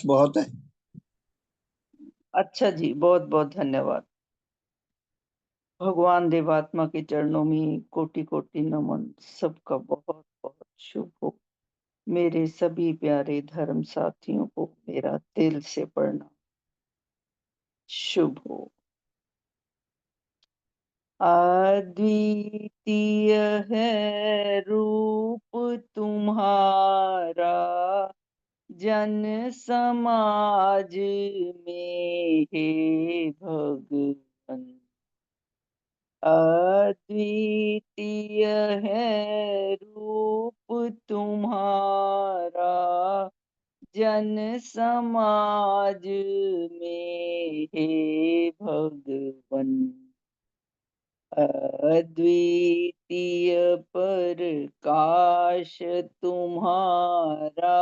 बहुत है। अच्छा जी, बहुत बहुत धन्यवाद। भगवान देवात्मा के चरणों में कोटि कोटि नमन। सबका बहुत बहुत शुभ हो। मेरे सभी प्यारे धर्म साथियों को मेरा दिल से प्रणाम। शुभ हो। अद्वितीय है रूप तुम्हारा, जन समाज में हे भगवन। अद्वितीय है रूप तुम्हारा, जन समाज में हे भगवन। अद्वितीय प्रकाश तुम्हारा,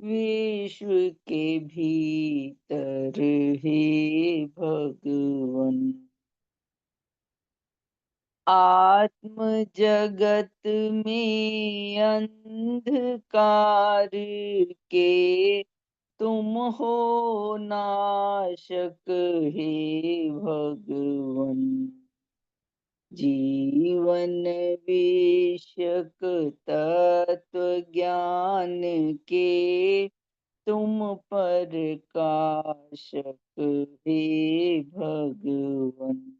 विश्व के भीतर हे भगवन। आत्म जगत में अंधकार के तुम हो नाशक हे भगवन। जीवन विषयक तत्व ज्ञान के तुम प्रकाशक हे भगवन।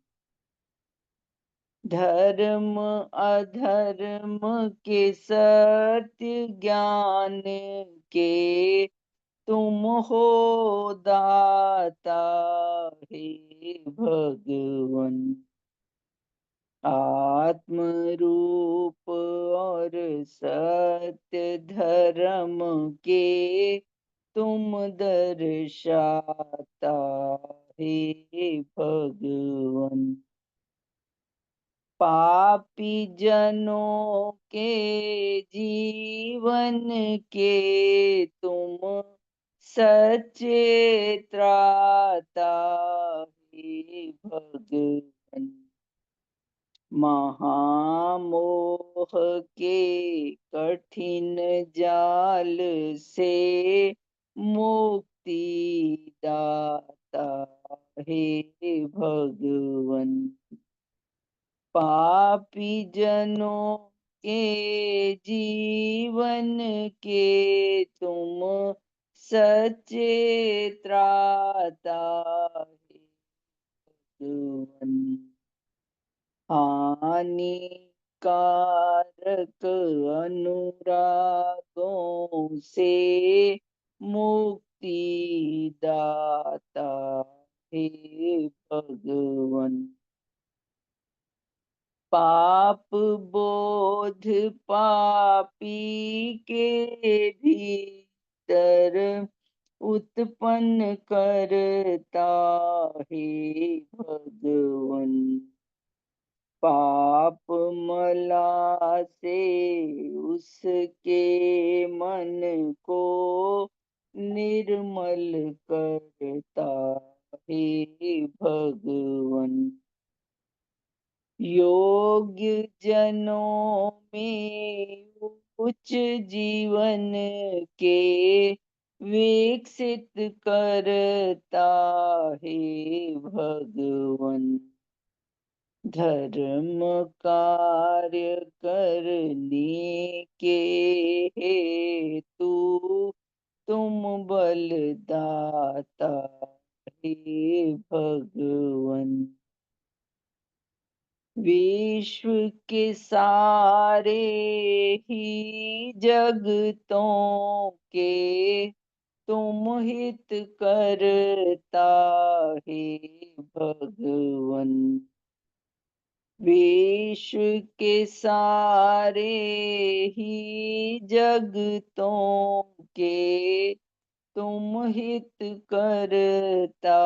धर्म अधर्म के सत्य ज्ञान के तुम हो दाता हे भगवन। आत्म रूप और सत्य धर्म के तुम दर्शाता हे भगवन। पापी जनों के जीवन के तुम सच्चे त्राता हे भगवन। महामोह के कठिन जाल से मुक्ति दाता हे भगवन। पापी जनों के जीवन के तुम सच्चे त्राता हे भगवन। हानिकारक अनुरागों से मुक्ति दाता हे भगवन। पाप बोध पापी के भीतर उत्पन्न करता हे भगवन। पाप मला से उसके मन को निर्मल करता हे भगवन। योग्य जनों में उच्च जीवन के विकसित करता हे भगवन। धर्म कार्य करने के हेतु तुम बलदाता हे भगवन। विश्व के सारे ही जगतों के तुम हित करता हे भगवन। विश्व के सारे ही जगतों के तुम हित करता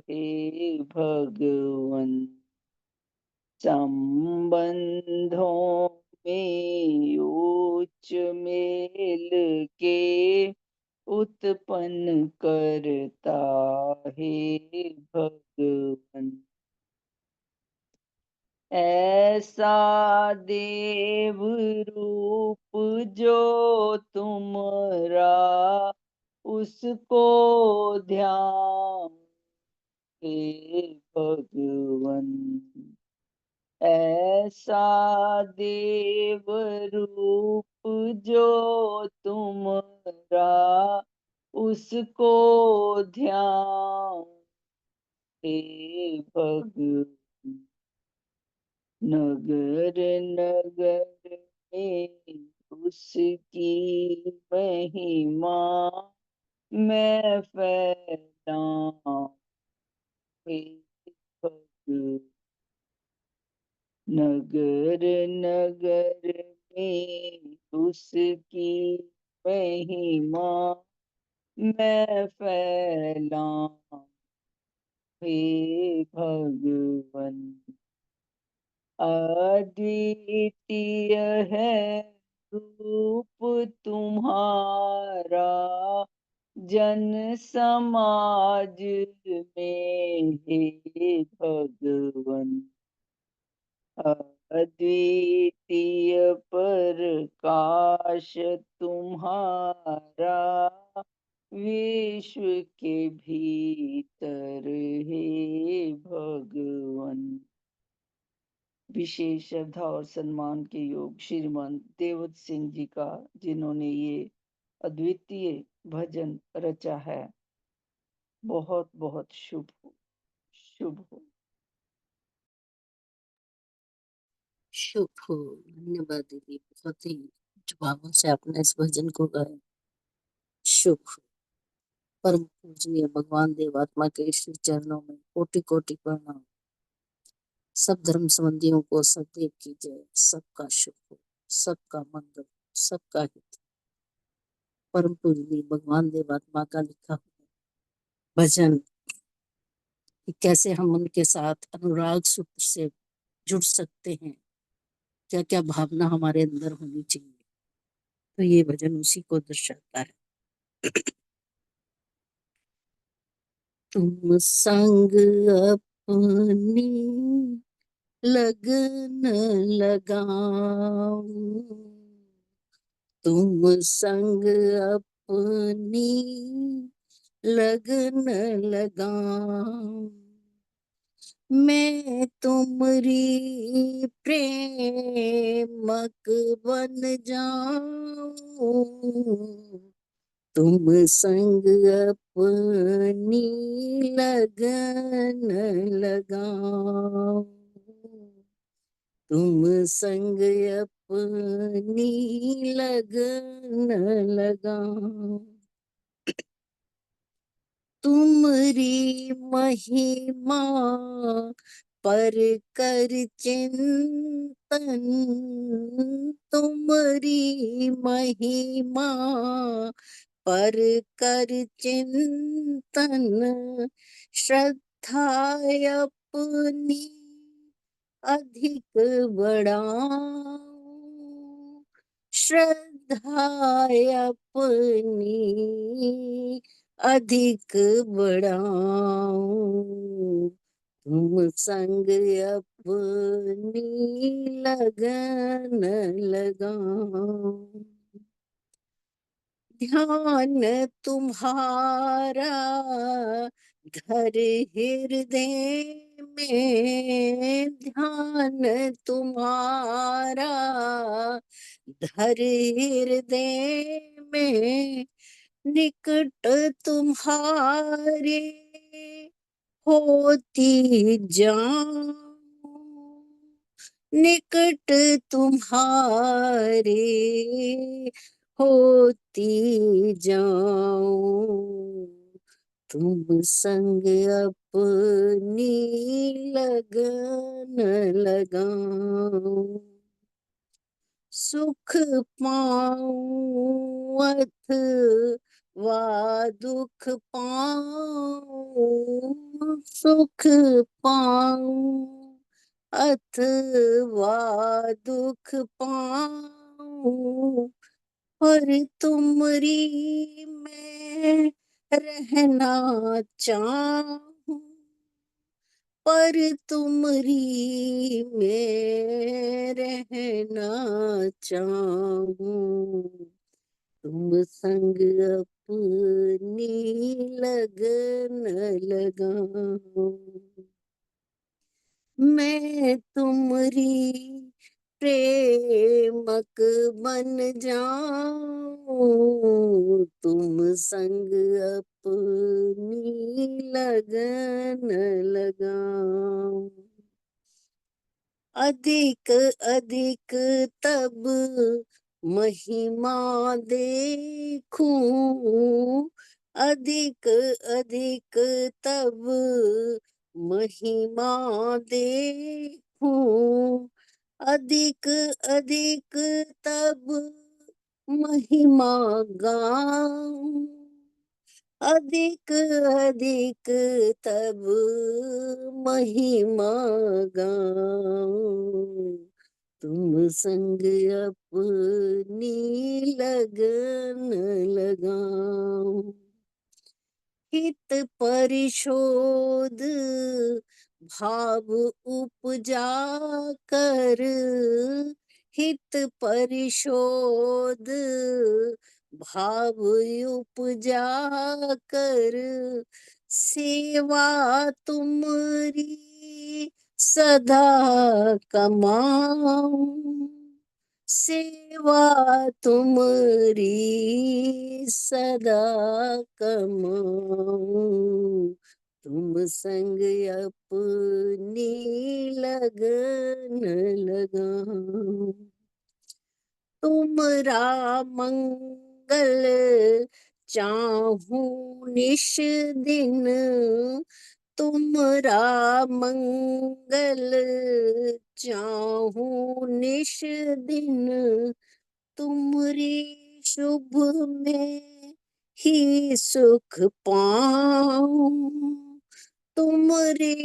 हे भगवन। संबंधों में उच्च मेल के उत्पन्न करता हे भगवन। ऐसा देव रूप जो तुमरा उसको ध्यान हे भगवन। ऐसा देव रूप जो तुमरा, उसको ध्यान हे भगवन। नगर नगर में उसकी महिमा मैं फैलाऊं हे भगवन। नगर नगर में उसकी महिमा मैं फैलाऊं हे भगवन। अद्वितीय है रूप तुम्हारा, जन समाज में हे भगवन। अद्वितीय प्रकाश तुम्हारा, विश्व के भीतर हे भगवन। विशेष श्रद्धा और सम्मान के योग श्रीमान देवत सिंह जी का, जिन्होंने ये अद्वितीय भजन रचा है। बहुत बहुत शुभ हो, शुभ हो। शुभ हो। धन्यवाद दीदी, बहुत ही भावों से आपने इस भजन को गाया। शुभ हो। परम पूजनीय भगवान देवात्मा के श्री चरणों में कोटि कोटि प्रणाम। सब धर्म संबंधियों को सदैव की जय। सबका शुभ हो, सबका मंगल, सबका हित। परम पूजनीय भगवान देवात्मा का लिखा हुआ भजन कि कैसे हम उनके साथ अनुराग सूत्र से जुड़ सकते हैं, क्या क्या भावना हमारे अंदर होनी चाहिए, तो ये भजन उसी को दर्शाता है। तुम संग अपनी लगन लगाओ, तुम संग अपनी लगन लगाओ, मैं तुमरी प्रेमक बन जाऊं, तुम संग अपनी लगन लगाओ, तुम संग अपनी लगन लगाओ, तुमरी महिमा पर कर चिंतन, तुमरी महिमा पर कर चिंतन, श्रद्धा अपनी अधिक बढ़ाऊं, श्रद्धा अपनी अधिक बढ़ाऊं, तुम संग अपनी लगन लगाऊं, ध्यान तुम्हारा धर हृदय में, ध्यान तुम्हारा धर हृदय में, निकट तुम्हारे होती जाऊं, निकट तुम्हारे होती जाऊं, तुम संग अपनी लगन लगाऊं, सुख पाऊं अथवा दुख पाऊं, सुख पाऊं अथवा दुख पाऊं, पर तुमरी मैं रहना चाहूं, पर तुमरी मैं रहना चाहूं, तुम संग अपनी लगन लगाओ, मैं तुमरी प्रेमक बन जाऊं, तुम संग अपनी लगन लगाओ, अधिक अधिक तब महिमा देखूं, अधिक अधिक तब महिमा देखूं, अधिक अधिक तब महिमा गाऊं, अधिक अधिक तब महिमा गाऊं, तुम संग अपनी लगन लगाओ, हित परिशोध भाव उपजा कर, हित परिशोध भाव उपजा कर, सेवा तुम्हारी सदा कमाऊं, सेवा तुम्हारी सदा कमाऊं, तुम संग अपनी लगन लगाओ, तुमरा मंगल चाहूं निश दिन, तुमरा मंगल चाहूं निश दिन, तुमरी शुभ में ही सुख पाऊं, तुमरे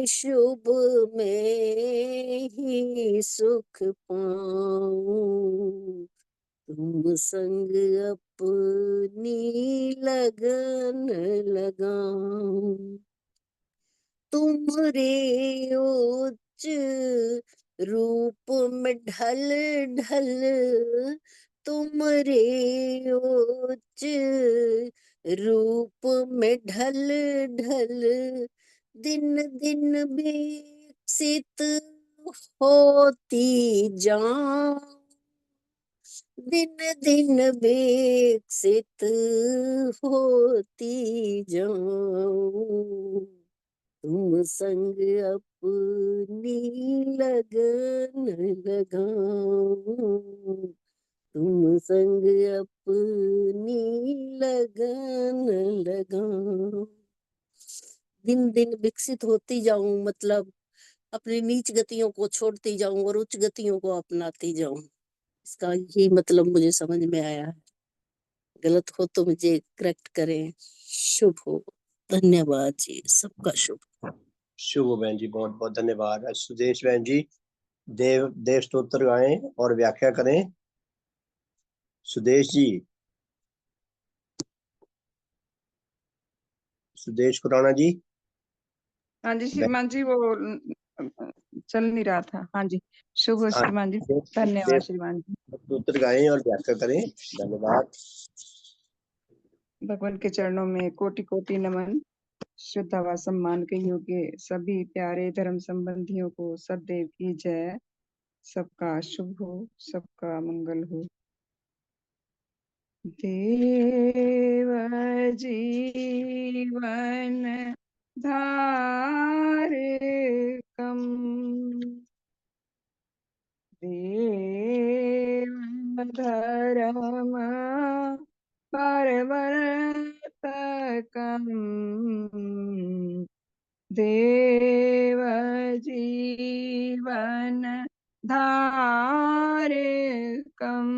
शुभ में ही सुख पाऊं, तुम संग अपनी लगन लगाओ, तुमरे उच्च रूप में ढल ढल, तुमरे उच्च रूप में ढल ढल, दिन दिन विकसित होती जाऊं, दिन दिन विकसित होती जाऊं, तुम संग अपनी लगन लगाओ, तुम संग अपनी लगन लगाओ, दिन दिन विकसित होती जाऊं, मतलब अपनी नीच गतियों को छोड़ती जाऊं और उच्च गतियों को अपनाती जाऊं, इसका ये मतलब मुझे समझ में आया है। गलत हो तो मुझे करेक्ट करें। शुभ हो। धन्यवाद जी, सबका शुभ। शुभ बहन जी, बहुत बहुत धन्यवाद। सुदेश बहन जी, देव देव स्तोत्र गाएं और व्याख्या करें। सुदेश जी, सुदेश खुराना जी। हाँ जी श्रीमान जी, वो चल नहीं रहा था। हाँ जी, शुभ हो श्रीमान जी, धन्यवाद श्रीमान जी। स्तोत्र गाएं और व्याख्या करें। धन्यवाद। भगवान के चरणों में कोटि कोटि नमन। श्रद्धा व सम्मान के योग्य सभी प्यारे धर्म संबंधियों को सदैव की जय। सबका शुभ हो, सबका मंगल हो। देव जीवन धारकम, देव धर्म परवर्तकम, देव जीवन धारकम,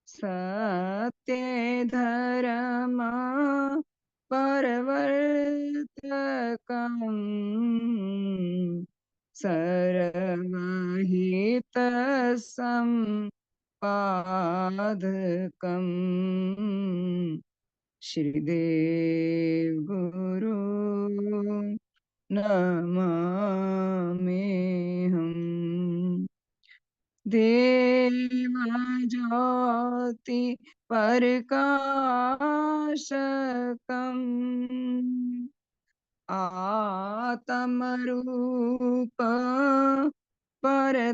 सत्य धर्म परवर्तकम, सर्वहित संपादकम, श्रीदेव गुरु नमामि हम। देव ज्योति प्रकाशकम् आत्मरूप परदर्शकम्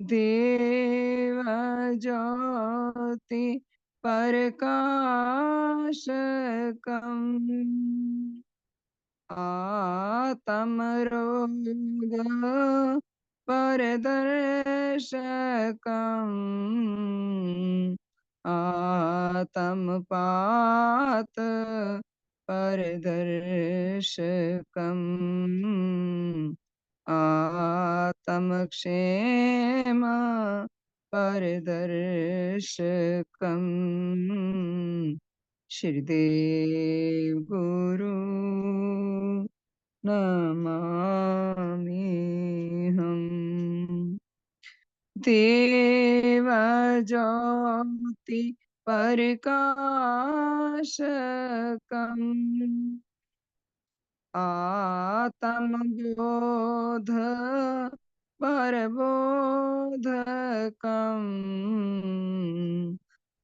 देवज्योति प्रकाशकम् आत्मरोग परदर्शकम् आत्मपात परदर्शकम् आत्मक्षेम परदर्शकम् श्रीदेव गुरु नमामि हम देव ज्योति प्रकाशकम् आत्मबोध परबोधकम्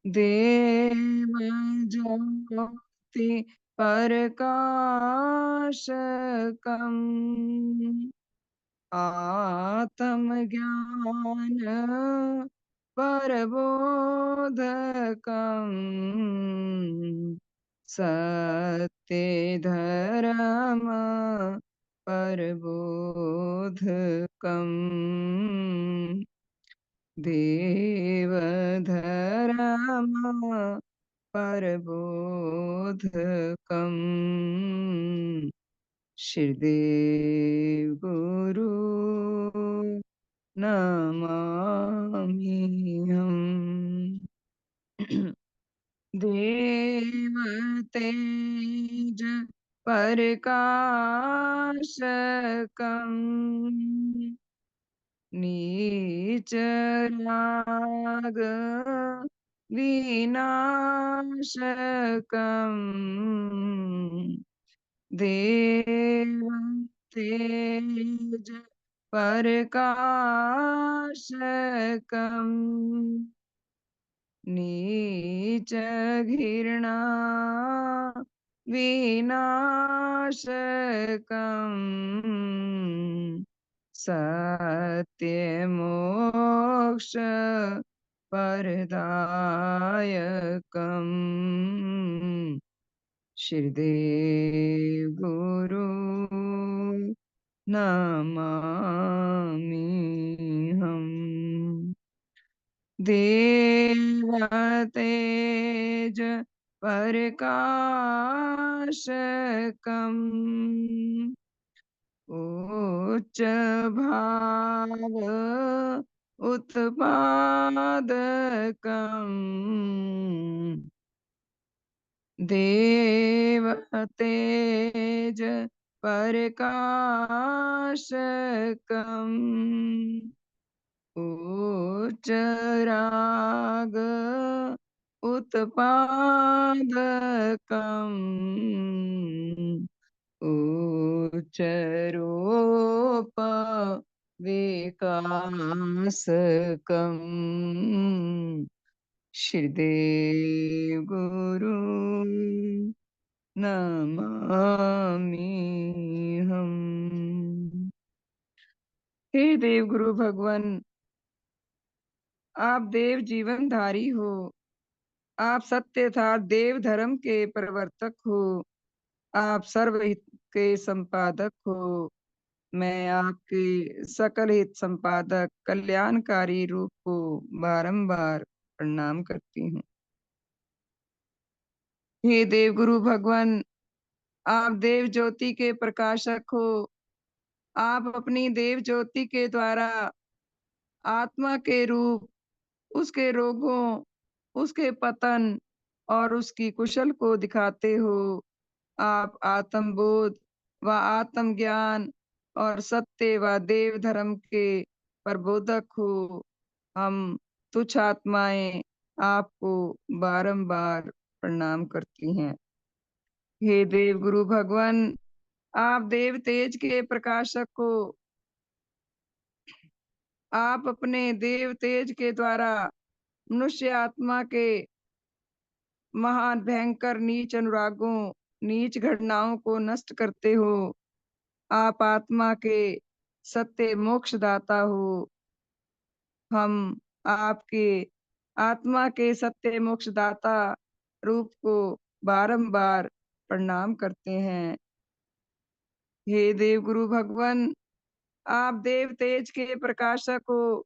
देव ज्योति प्रकाशकम् आत्मज्ञान परबोधकम् सत्य धर्म परबोधकम् देव धर्म परबोधकम् श्रीदेव गुरु नमामि हम देव तेज प्रकाशकम् नीच राग विनाशकम् देव तेज प्रकाशकम् नीच घृणा विनाशकम् सत्य मोक्ष परदायकम् श्रीदेव गुरु नमामि हम देव तेज प्रकाशकम् उच्च भाव उत्पादकम् देव तेज प्रकाशकम् उच्च राग उत्पादकम् उच्च रूप विकासकम् श्रीदेव गुरु नमामि हम हे देव गुरु भगवान, आप देव जीवनधारी हो, आप सत्य था देव धर्म के प्रवर्तक हो, आप सर्वहित के संपादक हो। मैं आपके सकल हित संपादक कल्याणकारी रूप को बारंबार प्रणाम करती हूँ। हे देव गुरु भगवान, आप देव ज्योति के प्रकाशक हो। आप अपनी देव ज्योति के द्वारा आत्मा के रूप, उसके रोगों, उसके पतन और उसकी कुशल को दिखाते हो। आप आत्मबोध व आत्म ज्ञान और सत्य व देव धर्म के प्रबोधक हो। हम तुच्छ आत्माएं आपको बारंबार प्रणाम करती हैं। हे देव गुरु भगवान, आप देव तेज के प्रकाशक हो। आप अपने देव तेज के द्वारा मनुष्य आत्मा के महान भयंकर नीच अनुरागों, नीच घटनाओं को नष्ट करते हो। आप आत्मा के सत्य मोक्षदाता हो। हम आपके आत्मा के सत्य मोक्षदाता रूप को बारंबार प्रणाम करते हैं। हे देव गुरु भगवान, आप देव तेज के प्रकाशक हो।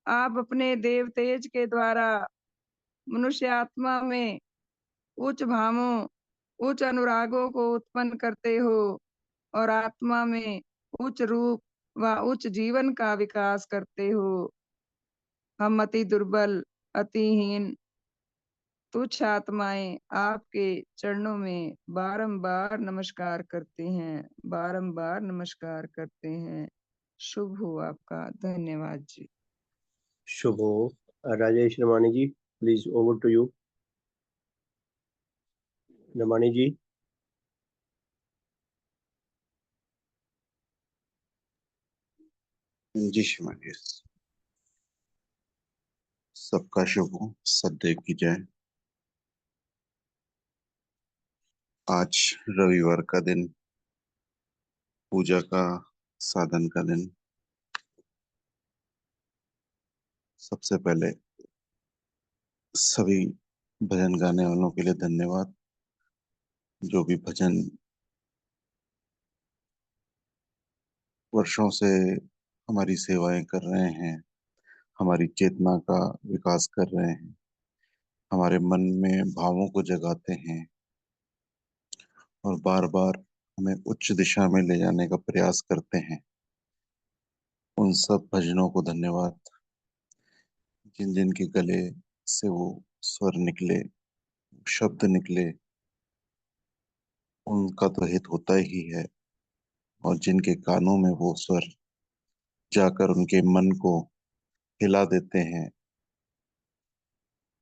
आप अपने देव तेज के द्वारा मनुष्य आत्मा में उच्च भावों, उच्च अनुरागों को उत्पन्न करते हो और आत्मा में उच्च रूप व उच्च जीवन का विकास करते हो। हम अति दुर्बल, अतिहीन, तुच्छ आत्माएं आपके चरणों में बारंबार नमस्कार करते हैं, बारंबार नमस्कार करते हैं। शुभ हो आपका। धन्यवाद जी। शुभ हो। राजेश नमानी जी, प्लीज ओवर टू यू। नमानी जी। जी श्रीमान जी, सबका शुभ हो, सदैव की जय। आज रविवार का दिन, पूजा का साधन का दिन। सबसे पहले सभी भजन गाने वालों के लिए धन्यवाद, जो भी भजन वर्षों से हमारी सेवाएं कर रहे हैं, हमारी चेतना का विकास कर रहे हैं, हमारे मन में भावों को जगाते हैं और बार बार हमें उच्च दिशा में ले जाने का प्रयास करते हैं। उन सब भजनों को धन्यवाद। जिन जिन के गले से वो स्वर निकले, शब्द निकले, उनका तो हित होता ही है, और जिनके कानों में वो स्वर जाकर उनके मन को हिला देते हैं,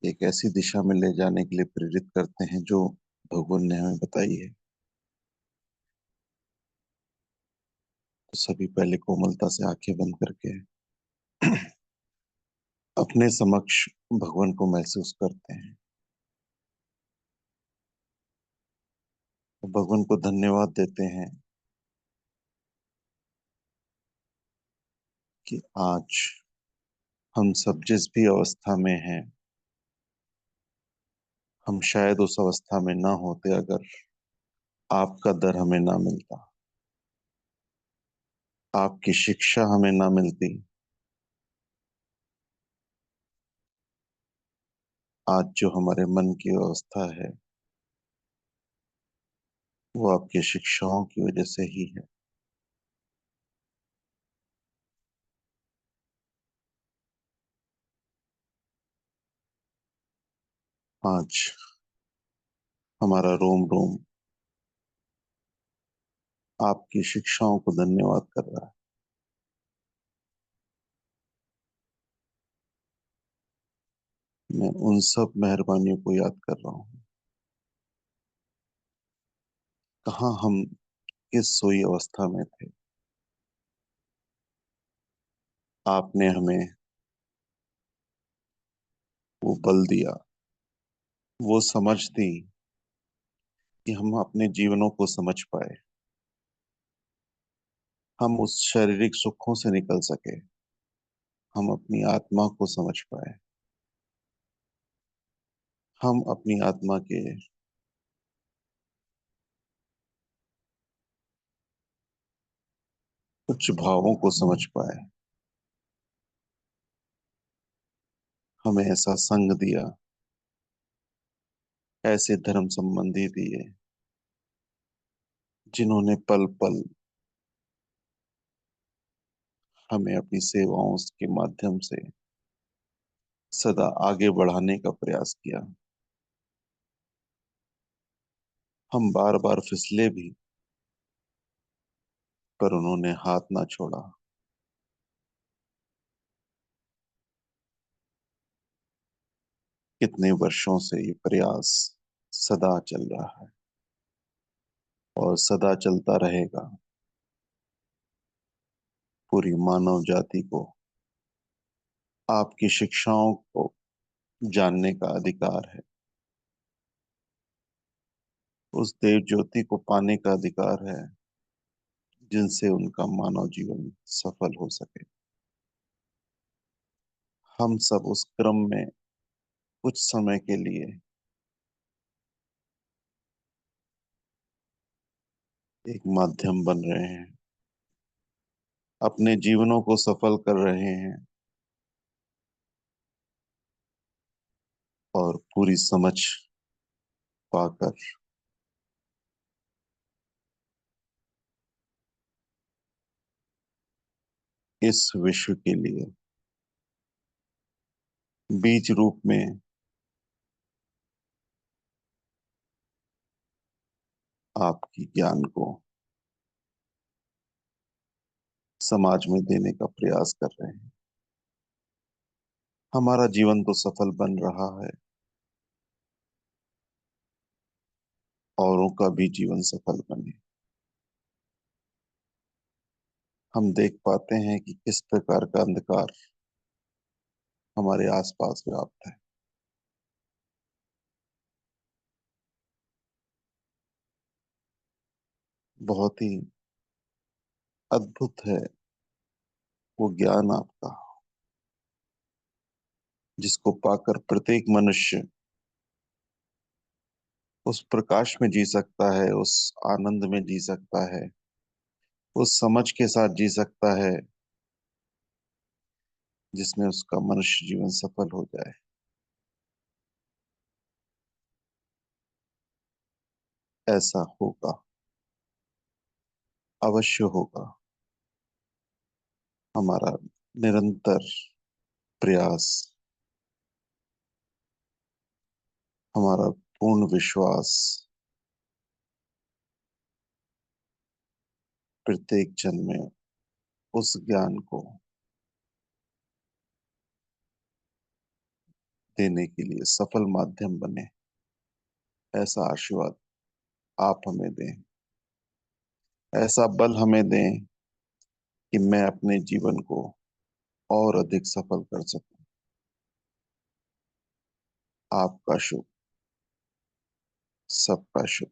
एक ऐसी दिशा में ले जाने के लिए प्रेरित करते हैं जो भगवान ने हमें बताई है। तो सभी पहले कोमलता से आंखें बंद करके अपने समक्ष भगवान को महसूस करते हैं। तो भगवान को धन्यवाद देते हैं कि आज हम सब जिस भी अवस्था में हैं, हम शायद उस अवस्था में ना होते अगर आपका दर हमें ना मिलता, आपकी शिक्षा हमें ना मिलती। आज जो हमारे मन की अवस्था है वो आपकी शिक्षाओं की वजह से ही है। आज हमारा रोम रोम आपकी शिक्षाओं को धन्यवाद कर रहा है। मैं उन सब मेहरबानियों को याद कर रहा हूँ। कहाँ हम किस सोई अवस्था में थे, आपने हमें वो बल दिया, वो समझ दी कि हम अपने जीवनों को समझ पाए, हम उस शारीरिक सुखों से निकल सके, हम अपनी आत्मा को समझ पाए, हम अपनी आत्मा के उच्च भावों को समझ पाए। हमें ऐसा संग दिया, ऐसे धर्म संबंधी दिए, जिन्होंने पल पल हमें अपनी सेवाओं के माध्यम से सदा आगे बढ़ाने का प्रयास किया। हम बार बार फिसले भी, पर उन्होंने हाथ ना छोड़ा। कितने वर्षों से ये प्रयास सदा चल रहा है और सदा चलता रहेगा। पूरी मानव जाति को आपकी शिक्षाओं को जानने का अधिकार है, उस देव ज्योति को पाने का अधिकार है जिनसे उनका मानव जीवन सफल हो सके। हम सब उस क्रम में कुछ समय के लिए एक माध्यम बन रहे हैं, अपने जीवनों को सफल कर रहे हैं और पूरी समझ पाकर इस विश्व के लिए बीज रूप में आपकी ज्ञान को समाज में देने का प्रयास कर रहे हैं। हमारा जीवन तो सफल बन रहा है, औरों का भी जीवन सफल बने। हम देख पाते हैं कि किस प्रकार का अंधकार हमारे आसपास व्याप्त है। बहुत ही अद्भुत है वो ज्ञान आपका, जिसको पाकर प्रत्येक मनुष्य उस प्रकाश में जी सकता है, उस आनंद में जी सकता है, उस समझ के साथ जी सकता है जिसमें उसका मनुष्य जीवन सफल हो जाए। ऐसा होगा, अवश्य होगा। हमारा निरंतर प्रयास, हमारा पूर्ण विश्वास प्रत्येक जन में उस ज्ञान को देने के लिए सफल माध्यम बने, ऐसा आशीर्वाद आप हमें दें, ऐसा बल हमें दें कि मैं अपने जीवन को और अधिक सफल कर सकूं। आपका शुभ, सबका शुभ।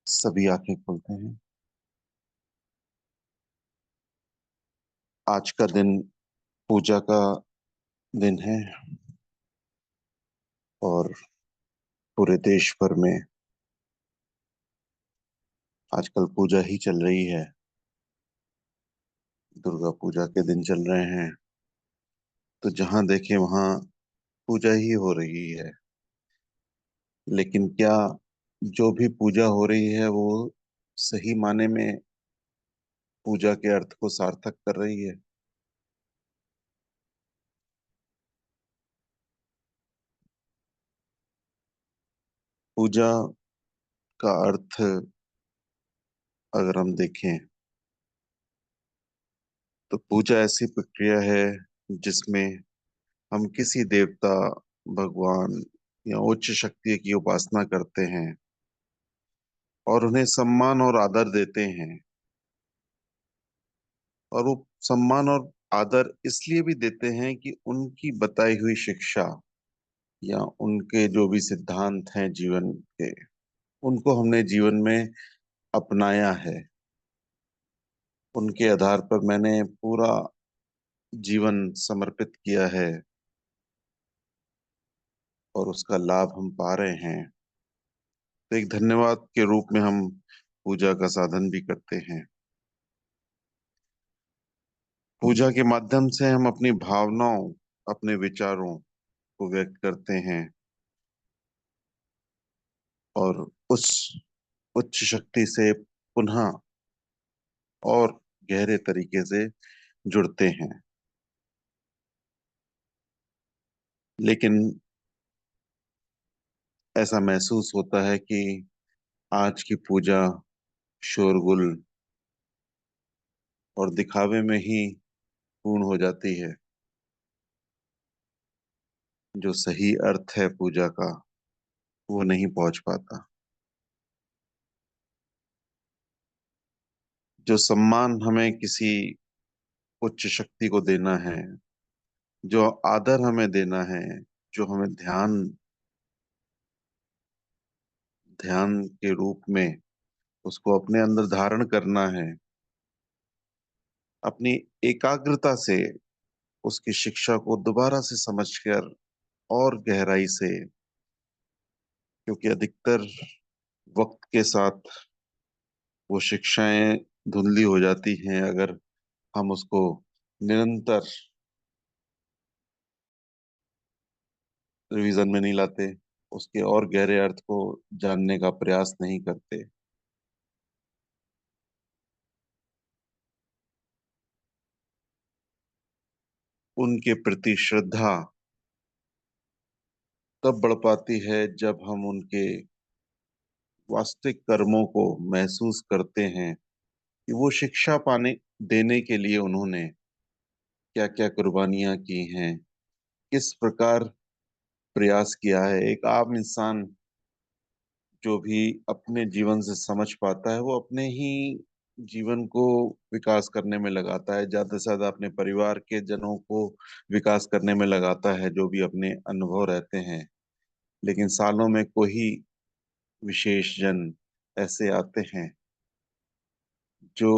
सभी आंखें खोलते हैं। आज का दिन पूजा का दिन है और पूरे देश भर में आजकल पूजा ही चल रही है। दुर्गा पूजा के दिन चल रहे हैं, तो जहां देखें वहां पूजा ही हो रही है। लेकिन क्या जो भी पूजा हो रही है वो सही माने में पूजा के अर्थ को सार्थक कर रही है? पूजा का अर्थ अगर हम देखें तो पूजा ऐसी प्रक्रिया है जिसमें हम किसी देवता, भगवान या उच्च शक्ति की उपासना करते हैं और उन्हें सम्मान और आदर देते हैं। और वो सम्मान और आदर इसलिए भी देते हैं कि उनकी बताई हुई शिक्षा या उनके जो भी सिद्धांत हैं जीवन के, उनको हमने जीवन में अपनाया है। उनके आधार पर मैंने पूरा जीवन समर्पित किया है और उसका लाभ हम पा रहे हैं। तो एक धन्यवाद के रूप में हम पूजा का साधन भी करते हैं। पूजा के माध्यम से हम अपनी भावनाओं, अपने विचारों को व्यक्त करते हैं और उस उच्च शक्ति से पुनः और गहरे तरीके से जुड़ते हैं। लेकिन ऐसा महसूस होता है कि आज की पूजा शोरगुल और दिखावे में ही पूर्ण हो जाती है। जो सही अर्थ है पूजा का वो नहीं पहुंच पाता। जो सम्मान हमें किसी उच्च शक्ति को देना है, जो आदर हमें देना है, जो हमें ध्यान ध्यान के रूप में उसको अपने अंदर धारण करना है, अपनी एकाग्रता से उसकी शिक्षा को दोबारा से समझकर और गहराई से, क्योंकि अधिकतर वक्त के साथ वो शिक्षाएं धुंधली हो जाती हैं अगर हम उसको निरंतर रिवीजन में नहीं लाते, उसके और गहरे अर्थ को जानने का प्रयास नहीं करते। उनके प्रति श्रद्धा तब बढ़ पाती है जब हम उनके वास्तविक कर्मों को महसूस करते हैं कि वो शिक्षा पाने देने के लिए उन्होंने क्या क्या कुर्बानियां की हैं, किस प्रकार प्रयास किया है। एक आम इंसान जो भी अपने जीवन से समझ पाता है वो अपने ही जीवन को विकास करने में लगाता है, ज्यादा से ज्यादा अपने परिवार के जनों को विकास करने में लगाता है, जो भी अपने अनुभव रहते हैं। लेकिन सालों में कोई विशेष जन ऐसे आते हैं जो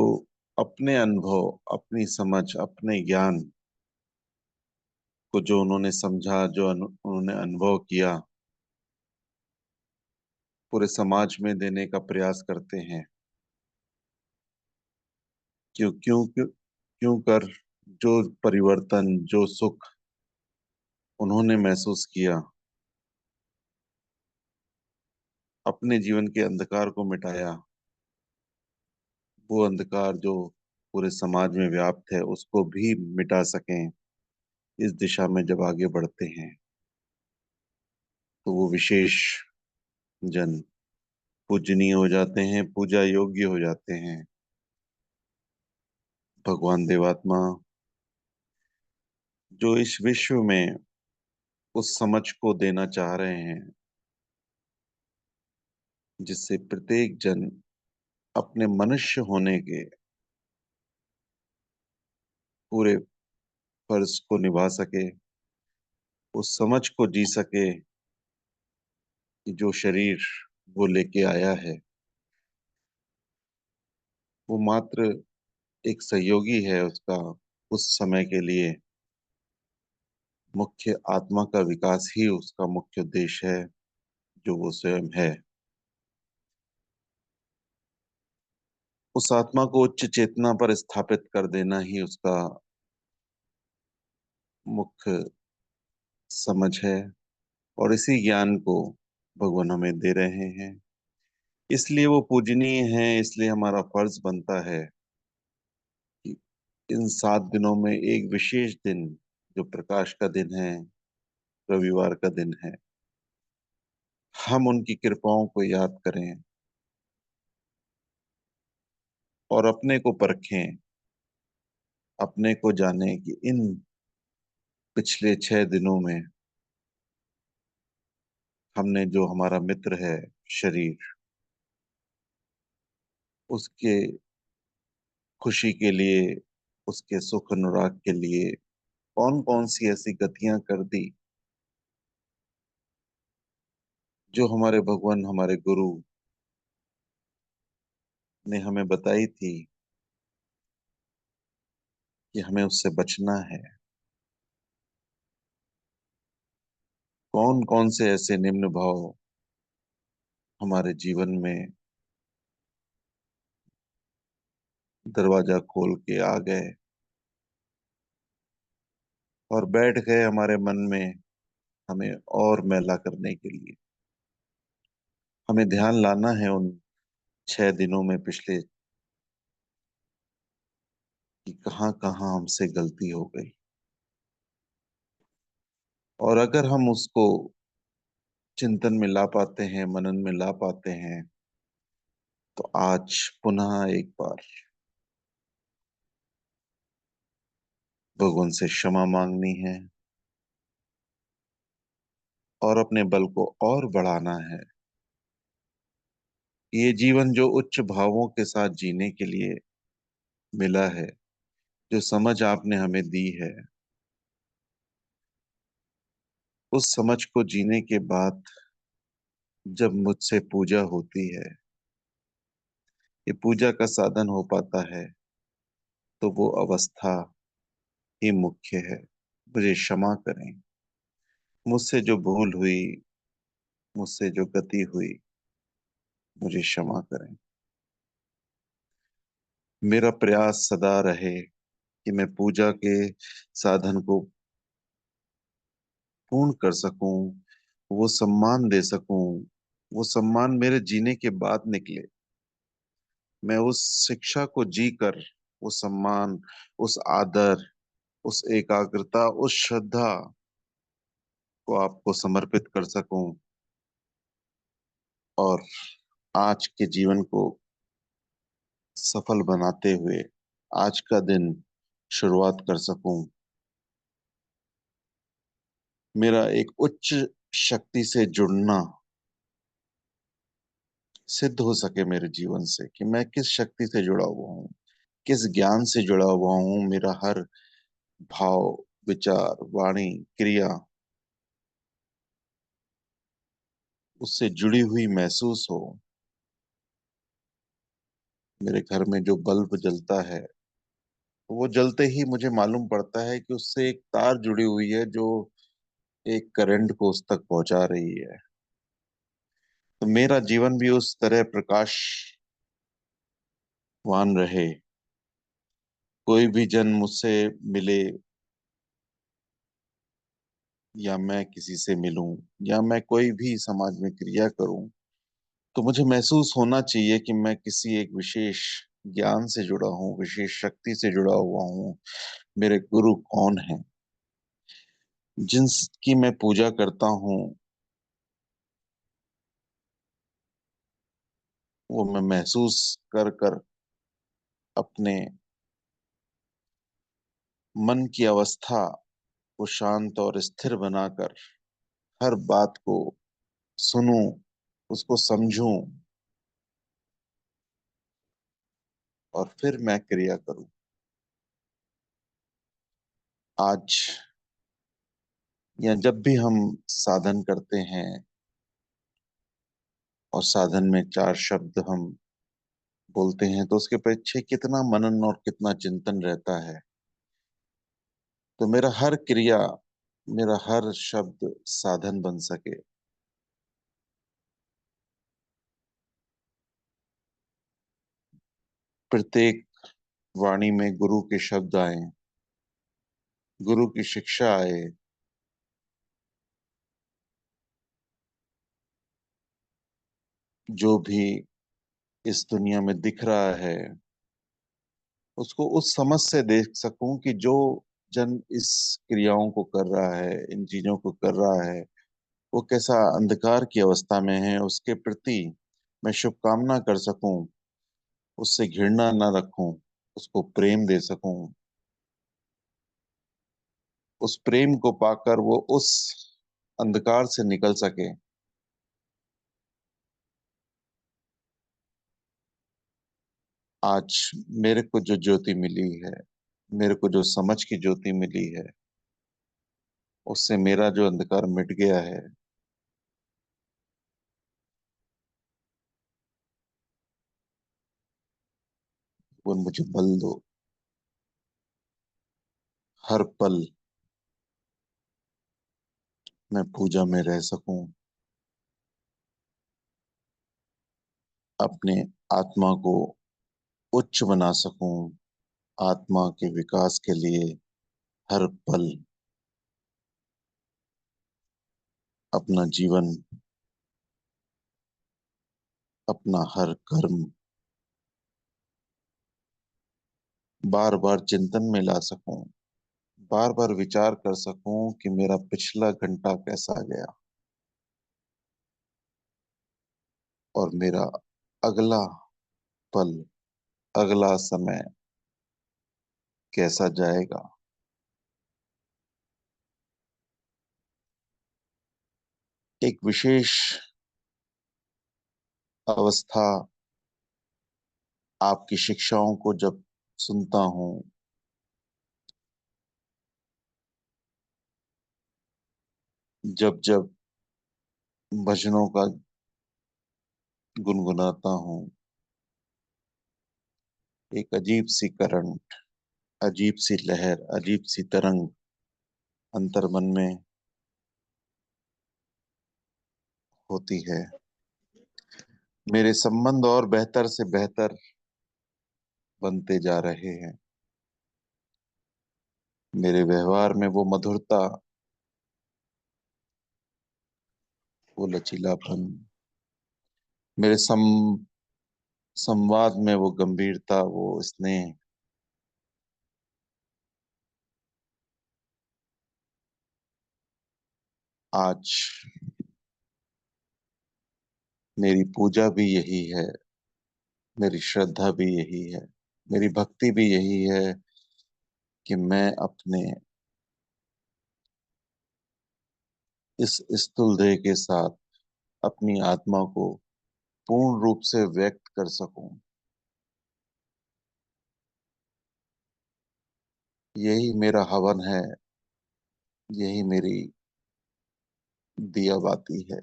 अपने अनुभव, अपनी समझ, अपने ज्ञान को, जो उन्होंने समझा, जो उन्होंने अनुभव किया, पूरे समाज में देने का प्रयास करते हैं। क्यों क्यों क्यों क्यों कर जो परिवर्तन, जो सुख उन्होंने महसूस किया, अपने जीवन के अंधकार को मिटाया, वो अंधकार जो पूरे समाज में व्याप्त है उसको भी मिटा सकें, इस दिशा में जब आगे बढ़ते हैं तो वो विशेष जन पूजनीय हो जाते हैं, पूजा योग्य हो जाते हैं। भगवान देवात्मा जो इस विश्व में उस समझ को देना चाह रहे हैं जिससे प्रत्येक जन अपने मनुष्य होने के पूरे फर्ज को निभा सके, उस समझ को जी सके कि जो शरीर वो लेके आया है वो मात्र एक सहयोगी है उसका, उस समय के लिए। मुख्य आत्मा का विकास ही उसका मुख्य उद्देश्य है जो वो स्वयं है। उस आत्मा को उच्च चेतना पर स्थापित कर देना ही उसका मुख्य समझ है, और इसी ज्ञान को भगवान हमें दे रहे हैं। इसलिए वो पूजनीय है, इसलिए हमारा फर्ज बनता है कि इन 7 दिनों में एक विशेष दिन, जो प्रकाश का दिन है, रविवार का दिन है, हम उनकी कृपाओं को याद करें और अपने को परखें, अपने को जानें कि इन पिछले 6 दिनों में हमने, जो हमारा मित्र है शरीर, उसके खुशी के लिए, उसके सुख अनुराग के लिए कौन कौन सी ऐसी गतियां कर दी जो हमारे भगवान, हमारे गुरु ने हमें बताई थी कि हमें उससे बचना है। कौन कौन से ऐसे निम्न भाव हमारे जीवन में दरवाजा खोल के आ गए और बैठ गए हमारे मन में, हमें और मैला करने के लिए। हमें ध्यान लाना है उन 6 दिनों में पिछले कि कहाँ कहाँ हमसे गलती हो गई, और अगर हम उसको चिंतन में ला पाते हैं, मनन में ला पाते हैं, तो आज पुनः एक बार भगवान से क्षमा मांगनी है और अपने बल को और बढ़ाना है। ये जीवन जो उच्च भावों के साथ जीने के लिए मिला है, जो समझ आपने हमें दी है, उस समझ को जीने के बाद जब मुझसे पूजा होती है, ये पूजा का साधन हो पाता है, तो वो अवस्था ही मुख्य है। मुझे क्षमा करें, मुझसे जो भूल हुई, मुझसे जो गति हुई, मुझे क्षमा करें। मेरा प्रयास सदा रहे कि मैं पूजा के साधन को पूर्ण कर सकूं, वो सम्मान दे सकूं, वो सम्मान मेरे जीने के बाद निकले। मैं उस शिक्षा को जीकर वो सम्मान, उस आदर, उस एकाग्रता, उस श्रद्धा को आपको समर्पित कर सकूं और आज के जीवन को सफल बनाते हुए आज का दिन शुरुआत कर सकूं। मेरा एक उच्च शक्ति से जुड़ना सिद्ध हो सके मेरे जीवन से, कि मैं किस शक्ति से जुड़ा हुआ हूँ, किस ज्ञान से जुड़ा हुआ हूँ। मेरा हर भाव, विचार, वाणी, क्रिया उससे जुड़ी हुई महसूस हो। मेरे घर में जो बल्ब जलता है, वो जलते ही मुझे मालूम पड़ता है कि उससे एक तार जुड़ी हुई है जो एक करंट को उस तक पहुंचा रही है। तो मेरा जीवन भी उस तरह प्रकाशवान रहे। कोई भी जन मुझसे मिले या मैं किसी से मिलूं या मैं कोई भी समाज में क्रिया करूं, तो मुझे महसूस होना चाहिए कि मैं किसी एक विशेष ज्ञान से जुड़ा हूँ, विशेष शक्ति से जुड़ा हुआ हूँ। मेरे गुरु कौन हैं, जिनकी मैं पूजा करता हूँ, वो मैं महसूस कर कर अपने मन की अवस्था को शांत और स्थिर बनाकर हर बात को सुनूं, उसको समझूं और फिर मैं क्रिया करूं। आज या जब भी हम साधन करते हैं और साधन में चार शब्द हम बोलते हैं, तो उसके पीछे कितना मनन और कितना चिंतन रहता है। तो मेरा हर क्रिया, मेरा हर शब्द साधन बन सके। प्रत्येक वाणी में गुरु के शब्द आए, गुरु की शिक्षा आए, जो भी इस दुनिया में दिख रहा है उसको उस समझ से देख सकूं कि जो जन इस क्रियाओं को कर रहा है, इन चीजों को कर रहा है, वो कैसा अंधकार की अवस्था में है। उसके प्रति मैं शुभकामना कर सकूं, उससे घृणा न रखूं, उसको प्रेम दे सकूं, उस प्रेम को पाकर वो उस अंधकार से निकल सके। आज मेरे को जो ज्योति मिली है, मेरे को जो समझ की ज्योति मिली है, उससे मेरा जो अंधकार मिट गया है। वो मुझे बल दो, हर पल मैं पूजा में रह सकूं, अपने आत्मा को उच्च बना सकूं, आत्मा के विकास के लिए हर पल अपना जीवन, अपना हर कर्म बार बार चिंतन में ला सकूं, बार बार विचार कर सकूं कि मेरा पिछला घंटा कैसा गया और मेरा अगला पल, अगला समय कैसा जाएगा। एक विशेष अवस्था, आपकी शिक्षाओं को जब सुनता हूँ जब जब भजनों का गुनगुनाता हूँ, एक अजीब सी करंट, अजीब सी लहर, अजीब सी तरंग अंतर्मन में होती है। मेरे संबंध और बेहतर से बेहतर बनते जा रहे हैं। मेरे व्यवहार में वो मधुरता, वो लचीलापन, मेरे संवाद में वो गंभीरता, वो स्नेह आज मेरी पूजा भी यही है, मेरी श्रद्धा भी यही है, मेरी भक्ति भी यही है कि मैं अपने इस स्थूल देह के साथ अपनी आत्मा को पूर्ण रूप से व्यक्त कर सकूं। यही मेरा हवन है, यही मेरी दिया बाती है।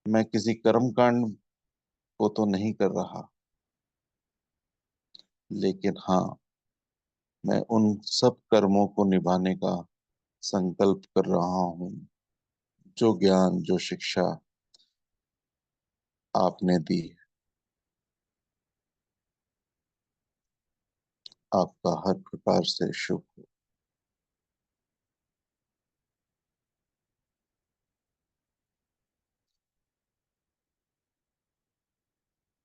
मैं किसी कर्म कांड को तो नहीं कर रहा, लेकिन हाँ, मैं उन सब कर्मों को निभाने का संकल्प कर रहा हूँ, जो ज्ञान, जो शिक्षा आपने दी। आपका हर प्रकार से शुभ हो।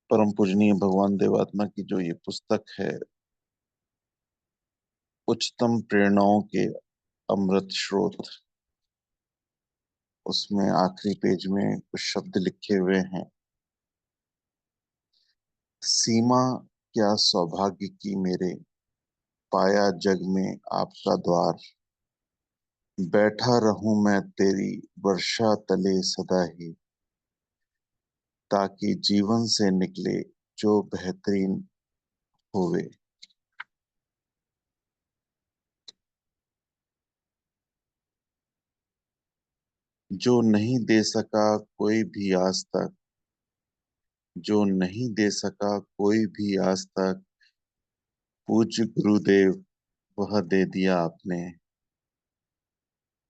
परम पूजनीय भगवान देवात्मा की जो ये पुस्तक है, उच्चतम प्रेरणाओं के अमृत स्रोत, उसमें आखिरी पेज में कुछ शब्द लिखे हुए हैं। सीमा क्या सौभाग्य की मेरे, पाया जग में आपका द्वार, बैठा रहूं मैं तेरी वर्षा तले सदा ही, ताकि जीवन से निकले जो बेहतरीन होवे। जो नहीं दे सका कोई भी आज तक, जो नहीं दे सका कोई भी आज तक, पूज्य गुरुदेव वह दे दिया आपने।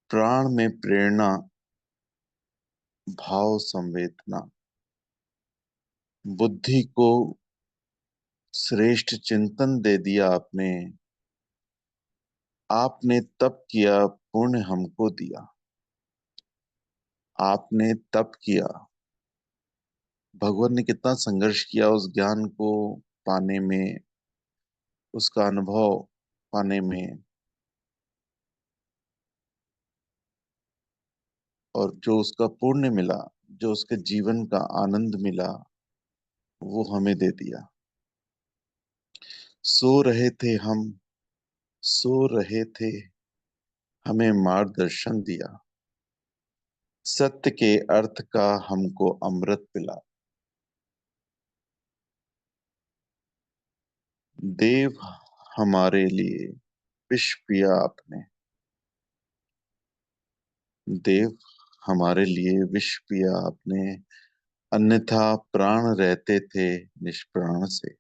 प्राण में प्रेरणा, भाव संवेदना, बुद्धि को श्रेष्ठ चिंतन दे दिया आपने। आपने तप किया, पुण्य हमको दिया। आपने तप किया, भगवान ने कितना संघर्ष किया उस ज्ञान को पाने में, उसका अनुभव पाने में, और जो उसका पुण्य मिला, जो उसके जीवन का आनंद मिला, वो हमें दे दिया। सो रहे थे हम, सो रहे थे, हमें मार्गदर्शन दिया। सत्य के अर्थ का हमको अमृत पिला। देव हमारे लिए विष पिया आपने। देव हमारे लिए विष पिया आपने, अन्यथा प्राण रहते थे निष्प्राण से।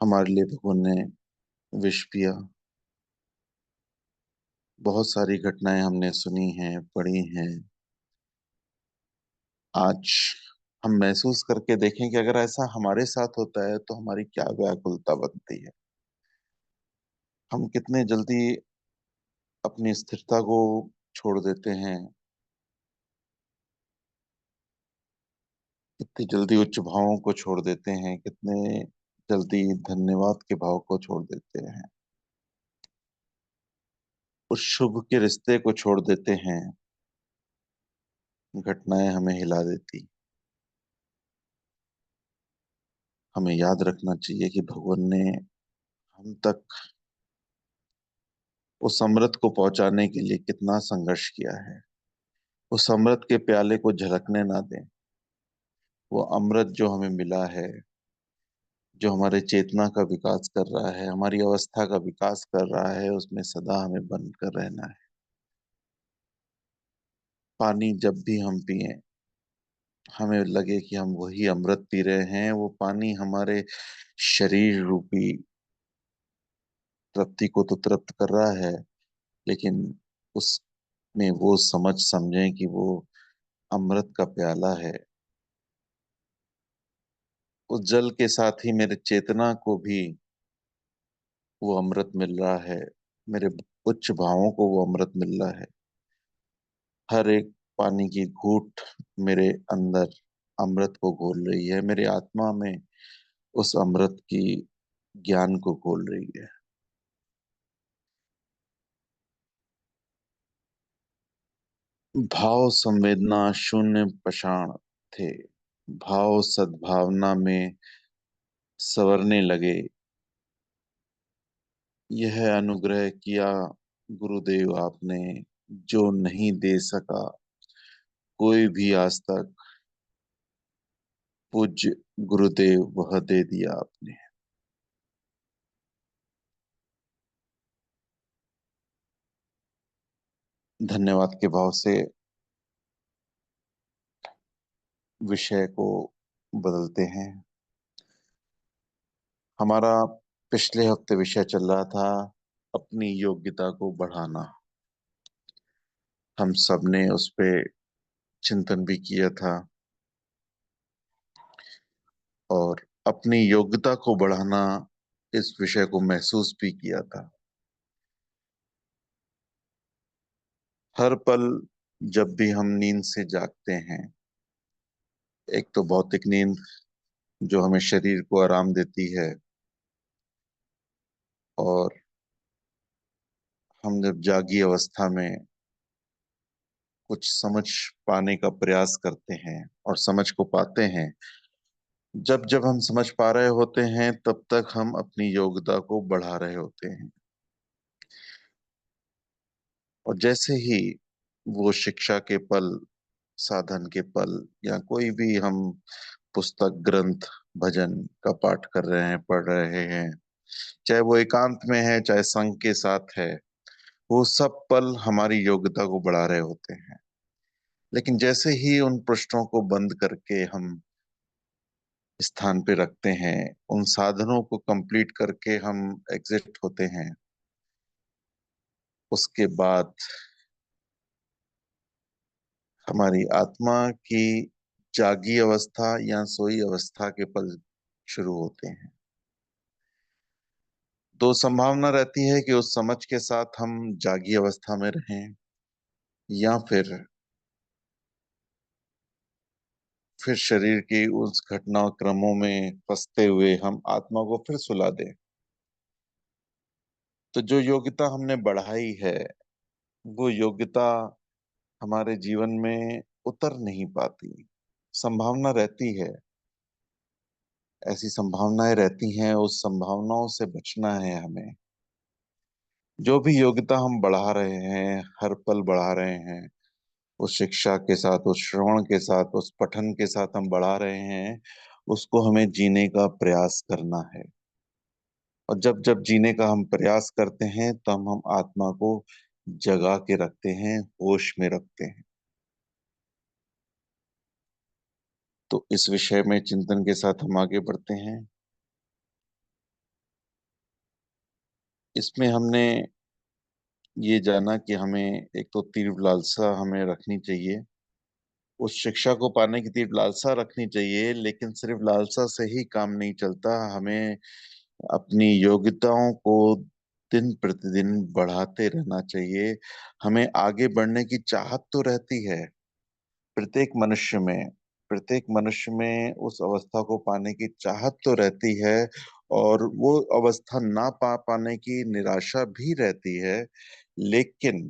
हमारे लिए भगवान ने विष पिया। बहुत सारी घटनाएं हमने सुनी हैं, पढ़ी हैं। आज हम महसूस करके देखें कि अगर ऐसा हमारे साथ होता है तो हमारी क्या व्याकुलता बनती है। हम कितने जल्दी अपनी स्थिरता को छोड़ देते हैं, कितनी जल्दी उच्च भावों को छोड़ देते हैं, कितने जल्दी धन्यवाद के भाव को छोड़ देते हैं, उस शुभ के रिश्ते को छोड़ देते हैं। घटनाएं हमें हिला देती। हमें याद रखना चाहिए कि भगवान ने हम तक उस अमृत को पहुंचाने के लिए कितना संघर्ष किया है। उस अमृत के प्याले को झलकने ना दें। वो अमृत जो हमें मिला है, जो हमारे चेतना का विकास कर रहा है, हमारी अवस्था का विकास कर रहा है, उसमें सदा हमें बन कर रहना है। पानी जब भी हम पिए, हमें लगे कि हम वही अमृत पी रहे हैं। वो पानी हमारे शरीर रूपी तृप्ति को तो तृप्त कर रहा है, लेकिन उसमें वो समझ समझें कि वो अमृत का प्याला है। उस जल के साथ ही मेरे चेतना को भी वो अमृत मिल रहा है, मेरे उच्च भावों को वो अमृत मिल रहा है। हर एक पानी की घूंट मेरे अंदर अमृत को घोल रही है, मेरी आत्मा में उस अमृत की ज्ञान को घोल रही है। भाव संवेदना शून्य पाषाण थे, भाव सद्भावना में संवरने लगे। यह अनुग्रह किया गुरुदेव आपने, जो नहीं दे सका कोई भी आज तक। पूज्य गुरुदेव वह दे दिया आपने। धन्यवाद के भाव से विषय को बदलते हैं। हमारा पिछले हफ्ते विषय चल रहा था अपनी योग्यता को बढ़ाना। हम सब ने उस पे चिंतन भी किया था और अपनी योग्यता को बढ़ाना इस विषय को महसूस भी किया था। हर पल जब भी हम नींद से जागते हैं, एक तो भौतिक नींद जो हमें शरीर को आराम देती है, और हम जब जागी अवस्था में कुछ समझ पाने का प्रयास करते हैं और समझ को पाते हैं। जब जब हम समझ पा रहे होते हैं, तब तक हम अपनी योग्यता को बढ़ा रहे होते हैं। और जैसे ही वो शिक्षा के पल, साधन के पल, या कोई भी हम पुस्तक ग्रंथ भजन का पाठ कर रहे हैं, पढ़ रहे हैं, चाहे वो एकांत में है चाहे संघ के साथ है, वो सब पल हमारी योग्यता को बढ़ा रहे होते हैं। लेकिन जैसे ही उन पृष्ठों को बंद करके हम स्थान पे रखते हैं, उन साधनों को कंप्लीट करके हम एग्जिट होते हैं, उसके बाद हमारी आत्मा की जागी अवस्था या सोई अवस्था के पल शुरू होते हैं। दो संभावना रहती है कि उस समझ के साथ हम जागी अवस्था में रहें, या फिर शरीर की उस घटनाक्रमों में फंसते हुए हम आत्मा को फिर सुला दें। तो जो योग्यता हमने बढ़ाई है, वो योग्यता हमारे जीवन में उतर नहीं पाती। संभावना रहती है, ऐसी संभावनाएं रहती हैं, उस संभावनाओं से बचना है हमें। जो भी योग्यता हम बढ़ा रहे हैं, हर पल बढ़ा रहे हैं, उस शिक्षा के साथ, उस श्रवण के साथ, उस पठन के साथ हम बढ़ा रहे हैं, उसको हमें जीने का प्रयास करना है। और जब जब जीने का हम प्रयास करते हैं, तब हम आत्मा को जगा के रखते हैं, होश में रखते हैं। तो इस विषय में चिंतन के साथ हम आगे बढ़ते हैं। इसमें हमने ये जाना कि हमें एक तो तीव्र लालसा हमें रखनी चाहिए, उस शिक्षा को पाने की तीव्र लालसा रखनी चाहिए। लेकिन सिर्फ लालसा से ही काम नहीं चलता, हमें अपनी योग्यताओं को दिन प्रतिदिन बढ़ाते रहना चाहिए। हमें आगे बढ़ने की चाहत तो रहती है प्रत्येक मनुष्य में उस अवस्था को पाने की चाहत तो रहती है, और वो अवस्था ना पा पाने की निराशा भी रहती है। लेकिन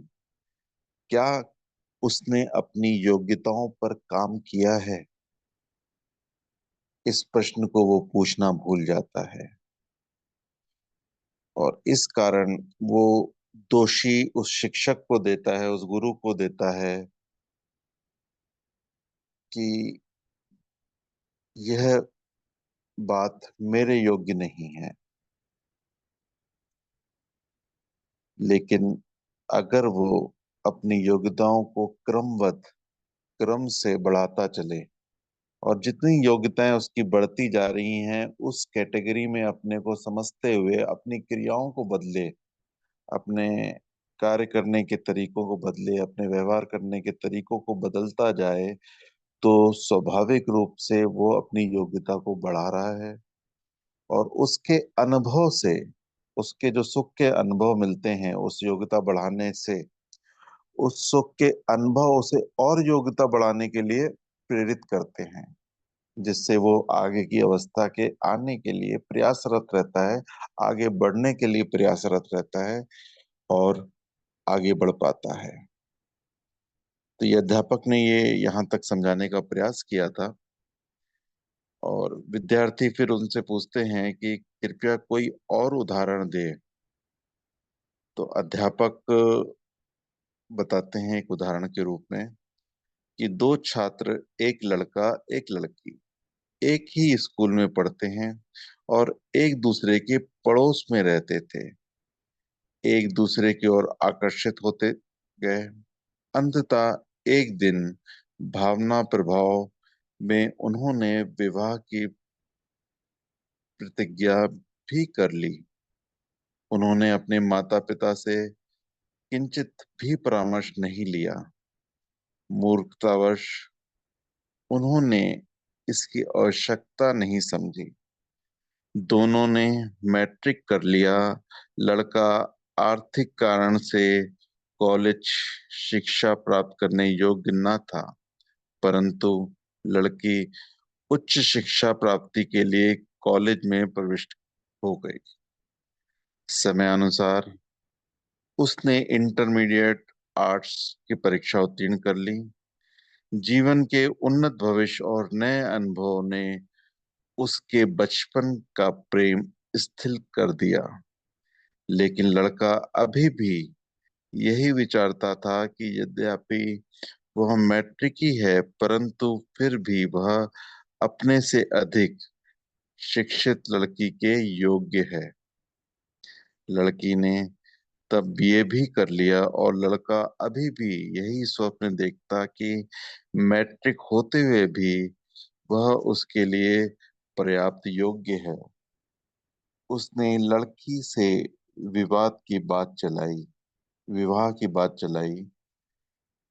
क्या उसने अपनी योग्यताओं पर काम किया है, इस प्रश्न को वो पूछना भूल जाता है। और इस कारण वो दोषी उस शिक्षक को देता है, उस गुरु को देता है कि यह बात मेरे योग्य नहीं है, लेकिन अगर वो अपनी योग्यताओं को क्रम से बढ़ाता चले और जितनी योग्यताएं उसकी बढ़ती जा रही हैं उस कैटेगरी में अपने को समझते हुए अपनी क्रियाओं को बदले, अपने कार्य करने के तरीकों को बदले, अपने व्यवहार करने के तरीकों को बदलता जाए, तो स्वाभाविक रूप से वो अपनी योग्यता को बढ़ा रहा है। और उसके अनुभव से, उसके जो सुख के अनुभव मिलते हैं उस योग्यता बढ़ाने से, उस सुख के अनुभव उसे और योग्यता बढ़ाने के लिए प्रेरित करते हैं, जिससे वो आगे की अवस्था के आने के लिए प्रयासरत रहता है, आगे बढ़ने के लिए प्रयासरत रहता है और आगे बढ़ पाता है। तो ये अध्यापक ने ये यहाँ तक समझाने का प्रयास किया था। और विद्यार्थी फिर उनसे पूछते हैं कि कृपया कोई और उदाहरण दे। तो अध्यापक बताते हैं एक उदाहरण के रूप में कि दो छात्र, एक लड़का एक लड़की, एक ही स्कूल में पढ़ते हैं और एक दूसरे के पड़ोस में रहते थे। एक दूसरे की ओर आकर्षित होते गए। अंततः एक दिन भावना प्रभाव में उन्होंने विवाह की प्रतिज्ञा भी कर ली। उन्होंने अपने माता पिता से किंचित भी परामर्श नहीं लिया। मूर्खतावश उन्होंने इसकी आवश्यकता नहीं समझी। दोनों ने मैट्रिक कर लिया। लड़का आर्थिक कारण से कॉलेज शिक्षा प्राप्त करने योग्य न था, परंतु लड़की उच्च शिक्षा प्राप्ति के लिए कॉलेज में प्रविष्ट हो गई। समयानुसार उसने इंटरमीडिएट आर्ट्स की परीक्षा उत्तीर्ण कर ली। जीवन के उन्नत भविष्य और नए अनुभव ने उसके बचपन का प्रेम स्थिर कर दिया। लेकिन लड़का अभी भी यही विचारता था कि यद्यपि वह मैट्रिक ही है, परंतु फिर भी वह अपने से अधिक शिक्षित लड़की के योग्य है। लड़की ने तब बीए भी कर लिया और लड़का अभी भी यही स्वप्न देखता कि मैट्रिक होते हुए भी वह उसके लिए पर्याप्त योग्य है। उसने लड़की से विवाद की बात चलाई विवाह की बात चलाई।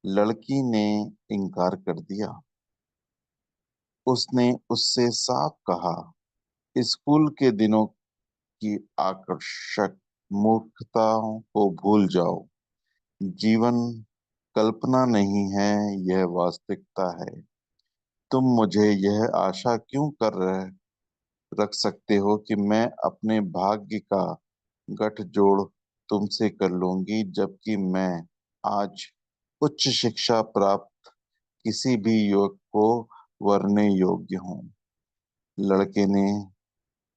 लड़की ने इनकार कर दिया। उसने उससे साफ कहा, स्कूल के दिनों की आकर्षक मूर्खताओं को भूल जाओ। जीवन कल्पना नहीं है, यह वास्तविकता है। तुम मुझे यह आशा क्यों कर रख सकते हो कि मैं अपने भाग्य का गठजोड़ तुमसे कर लूंगी, जबकि मैं आज उच्च शिक्षा प्राप्त किसी भी युवक को वरने योग्य हूँ। लड़के ने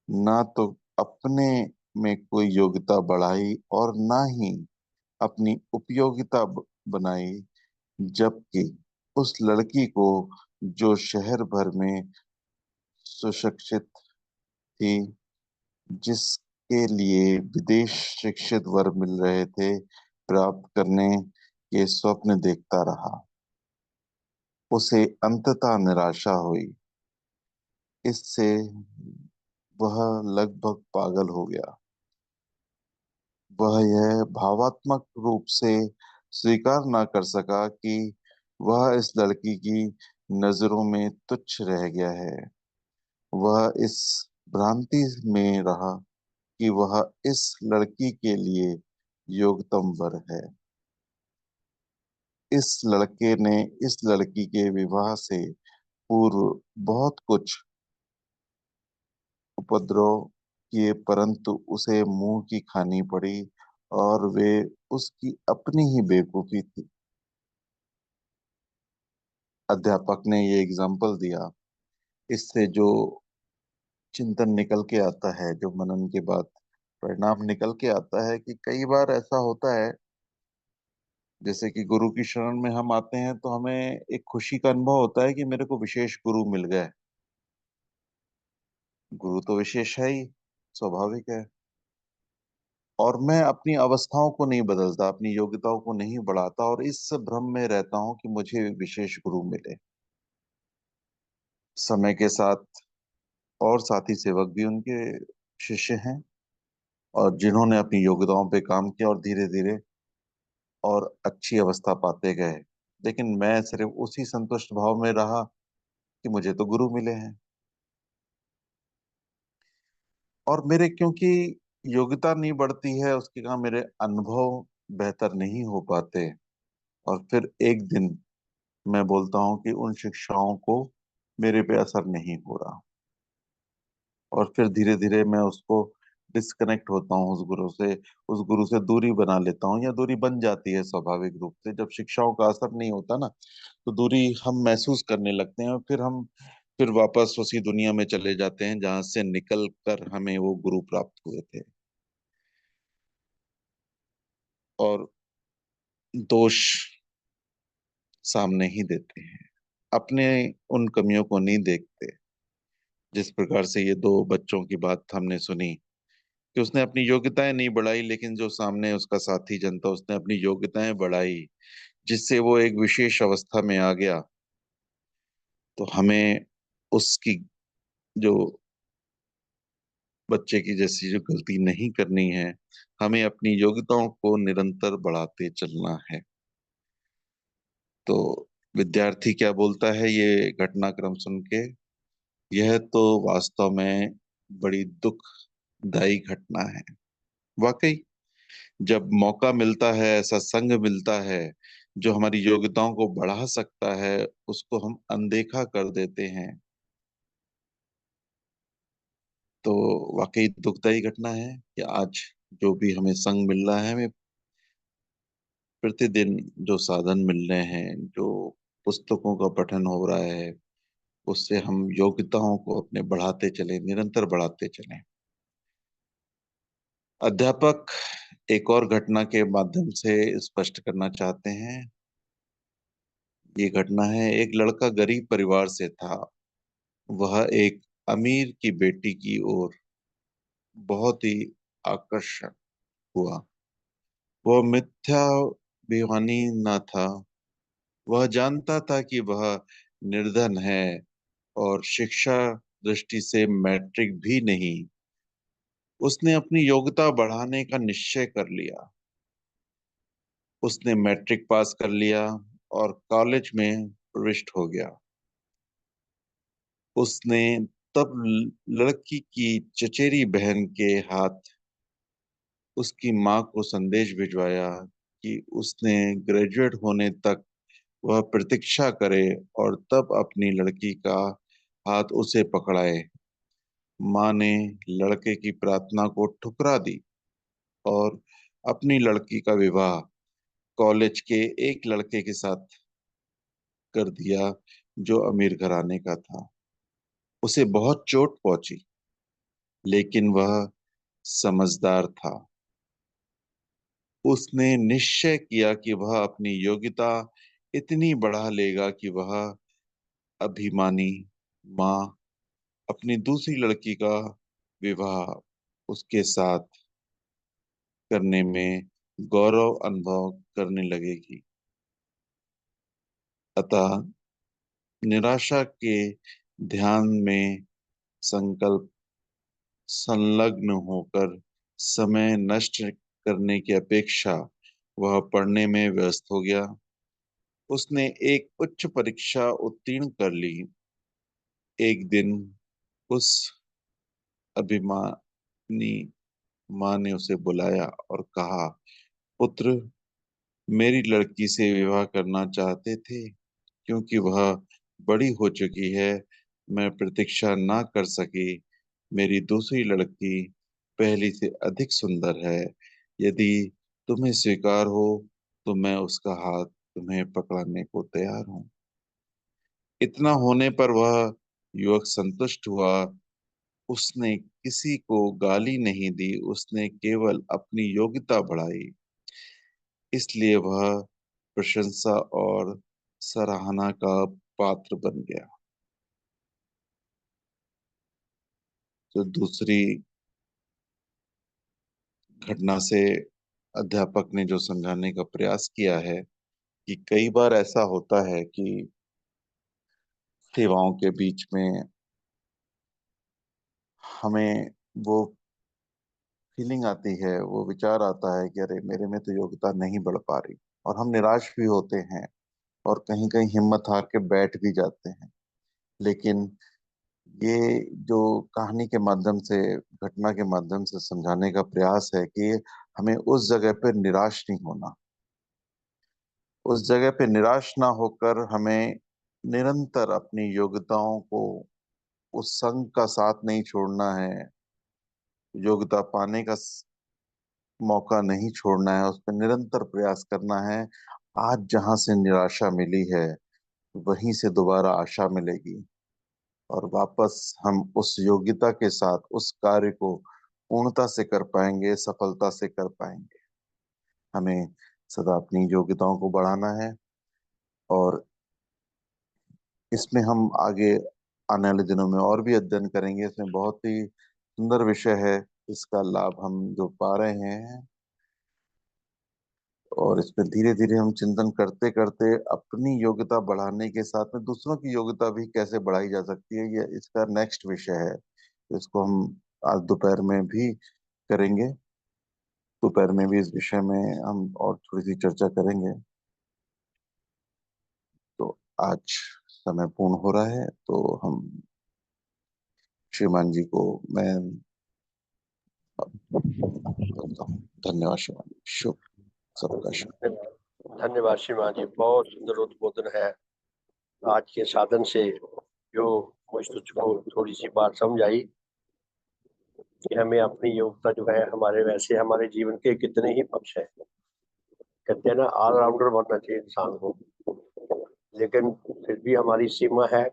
ना तो अपने में कोई योग्यता बढ़ाई और ना ही अपनी उपयोगिता बनाई, जबकि उस लड़की को, जो शहर भर में सुशिक्षित थी, जिसके लिए विदेश शिक्षित वर मिल रहे थे, प्राप्त करने के स्वप्न देखता रहा, उसे अंततः निराशा हुई। इससे वह लगभग पागल हो गया। वह यह भावात्मक रूप से स्वीकार न कर सका कि वह इस लड़की की नजरों में तुच्छ रह गया है। वह इस भ्रांति में रहा कि वह इस लड़की के लिए योग्यतम वर है। इस लड़के ने इस लड़की के विवाह से पूर्व बहुत कुछ उपद्रव किए, परंतु उसे मुंह की खानी पड़ी और वे उसकी अपनी ही बेवकूफी थी। अध्यापक ने ये एग्जाम्पल दिया। इससे जो चिंतन निकल के आता है, जो मनन के बाद परिणाम निकल के आता है कि कई बार ऐसा होता है, जैसे कि गुरु की शरण में हम आते हैं तो हमें एक खुशी का अनुभव होता है कि मेरे को विशेष गुरु मिल गए। गुरु तो विशेष है ही, स्वाभाविक है। और मैं अपनी अवस्थाओं को नहीं बदलता, अपनी योग्यताओं को नहीं बढ़ाता, और इस भ्रम में रहता हूं कि मुझे विशेष गुरु मिले। समय के साथ और साथी सेवक भी उनके शिष्य हैं, और जिन्होंने अपनी योग्यताओं पे काम किया और धीरे धीरे और अच्छी अवस्था पाते गए। लेकिन मैं सिर्फ उसी संतुष्ट भाव में रहा कि मुझे तो गुरु मिले हैं। और मेरे क्योंकि योग्यता नहीं बढ़ती है, उसके कारण मेरे अनुभव बेहतर नहीं हो पाते। और फिर एक दिन मैं बोलता हूँ कि उन शिक्षाओं को मेरे पे असर नहीं हो रहा, और फिर धीरे धीरे मैं उसको डिस्कनेक्ट होता हूँ उस गुरु से, उस गुरु से दूरी बना लेता हूँ, या दूरी बन जाती है स्वाभाविक रूप से। जब शिक्षाओं का असर नहीं होता ना, तो दूरी हम महसूस करने लगते हैं, और फिर वापस उसी दुनिया में चले जाते हैं जहां से निकल कर हमें वो गुरु प्राप्त हुए थे। और दोष सामने ही देते हैं, अपने उन कमियों को नहीं देखते। जिस प्रकार से ये दो बच्चों की बात हमने सुनी कि उसने अपनी योग्यताएं नहीं बढ़ाई, लेकिन जो सामने उसका साथी जन था उसने अपनी योग्यताएं बढ़ाई, जिससे वो एक विशेष अवस्था में आ गया। तो हमें उसकी जो बच्चे की जैसी जो गलती नहीं करनी है, हमें अपनी योग्यताओं को निरंतर बढ़ाते चलना है। तो विद्यार्थी क्या बोलता है ये घटनाक्रम सुन के? यह तो वास्तव में बड़ी दुखदायी घटना है। वाकई, जब मौका मिलता है, ऐसा संग मिलता है जो हमारी योग्यताओं को बढ़ा सकता है, उसको हम अनदेखा कर देते हैं। तो वाकई दुखदाई घटना है कि आज जो भी हमें संग मिल रहा है, हमें प्रतिदिन जो साधन मिल रहे हैं, जो पुस्तकों का पठन हो रहा है, उससे हम योग्यताओं को अपने बढ़ाते चले, निरंतर बढ़ाते चले। अध्यापक एक और घटना के माध्यम से स्पष्ट करना चाहते हैं। ये घटना है, एक लड़का गरीब परिवार से था। वह एक अमीर की बेटी की ओर बहुत ही आकर्षक हुआ। वह मिथ्याभिमानी न था। वह जानता था कि वह निर्धन है और शिक्षा दृष्टि से मैट्रिक भी नहीं। उसने अपनी योग्यता बढ़ाने का निश्चय कर लिया। उसने मैट्रिक पास कर लिया और कॉलेज में प्रविष्ट हो गया। उसने तब लड़की की चचेरी बहन के हाथ उसकी माँ को संदेश भिजवाया कि उसने ग्रेजुएट होने तक वह प्रतीक्षा करे और तब अपनी लड़की का हाथ उसे पकड़ाए। माँ ने लड़के की प्रार्थना को ठुकरा दी और अपनी लड़की का विवाह कॉलेज के एक लड़के के साथ कर दिया जो अमीर घराने का था। उसे बहुत चोट पहुंची, लेकिन वह समझदार था। उसने निश्चय किया कि वह अपनी योग्यता इतनी बढ़ा लेगा कि वह अभिमानी माँ अपनी दूसरी लड़की का विवाह उसके साथ करने में गौरव अनुभव करने लगेगी। अतः निराशा के ध्यान में संकल्प संलग्न होकर समय नष्ट करने की अपेक्षा वह पढ़ने में व्यस्त हो गया। उसने एक उच्च परीक्षा उत्तीर्ण कर ली। एक दिन उस अभिमानी माँ ने उसे बुलाया और कहा, पुत्र, मेरी लड़की से विवाह करना चाहते थे, क्योंकि वह बड़ी हो चुकी है, मैं प्रतीक्षा ना कर सकी। मेरी दूसरी लड़की पहली से अधिक सुंदर है। यदि तुम्हें स्वीकार हो तो मैं उसका हाथ तुम्हें पकड़ाने को तैयार हूँ। इतना होने पर वह युवक संतुष्ट हुआ। उसने किसी को गाली नहीं दी, उसने केवल अपनी योग्यता बढ़ाई। इसलिए वह प्रशंसा और सराहना का पात्र बन गया। तो दूसरी घटना से अध्यापक ने जो समझाने का प्रयास किया है कि कई बार ऐसा होता है कि सेवाओं के बीच में हमें वो फीलिंग आती है, वो विचार आता है कि अरे मेरे में तो योग्यता नहीं बढ़ पा रही, और हम निराश भी होते हैं और कहीं कहीं हिम्मत हार के बैठ भी जाते हैं। लेकिन ये जो कहानी के माध्यम से, घटना के माध्यम से समझाने का प्रयास है कि हमें उस जगह पे निराश नहीं होना। उस जगह पे निराश ना होकर हमें निरंतर अपनी योग्यताओं को, उस संघ का साथ नहीं छोड़ना है, योग्यता पाने का मौका नहीं छोड़ना है, उस पर निरंतर प्रयास करना है। आज जहां से निराशा मिली है वहीं से दोबारा आशा मिलेगी, और वापस हम उस योग्यता के साथ उस कार्य को पूर्णता से कर पाएंगे, सफलता से कर पाएंगे। हमें सदा अपनी योग्यताओं को बढ़ाना है, और इसमें हम आगे आने वाले दिनों में और भी अध्ययन करेंगे। इसमें बहुत ही सुंदर विषय है, इसका लाभ हम जो पा रहे हैं, और इसमें धीरे धीरे हम चिंतन करते करते अपनी योग्यता बढ़ाने के साथ में दूसरों की योग्यता भी कैसे बढ़ाई जा सकती है, ये इसका नेक्स्ट विषय है। इसको हम आज दोपहर में भी करेंगे। दोपहर में भी इस विषय में हम और थोड़ी सी चर्चा करेंगे। तो आज समय पूर्ण हो रहा है, तो हम श्रीमान जी को मैं करता हूँ। धन्यवाद श्रीमान जी। शुभ, सबका शुभ। धन्यवाद श्रीमान जी, बहुत सुंदर उद्बोधन है आज के साधन से, जो मुझ तुझको थोड़ी सी बात समझ आई कि हमें अपनी योग्यता जो है, हमारे वैसे हमारे जीवन के कितने ही पक्ष है। कहते हैं ना, ऑलराउंडर बनना चाहिए इंसान को, लेकिन फिर भी हमारी सीमा है।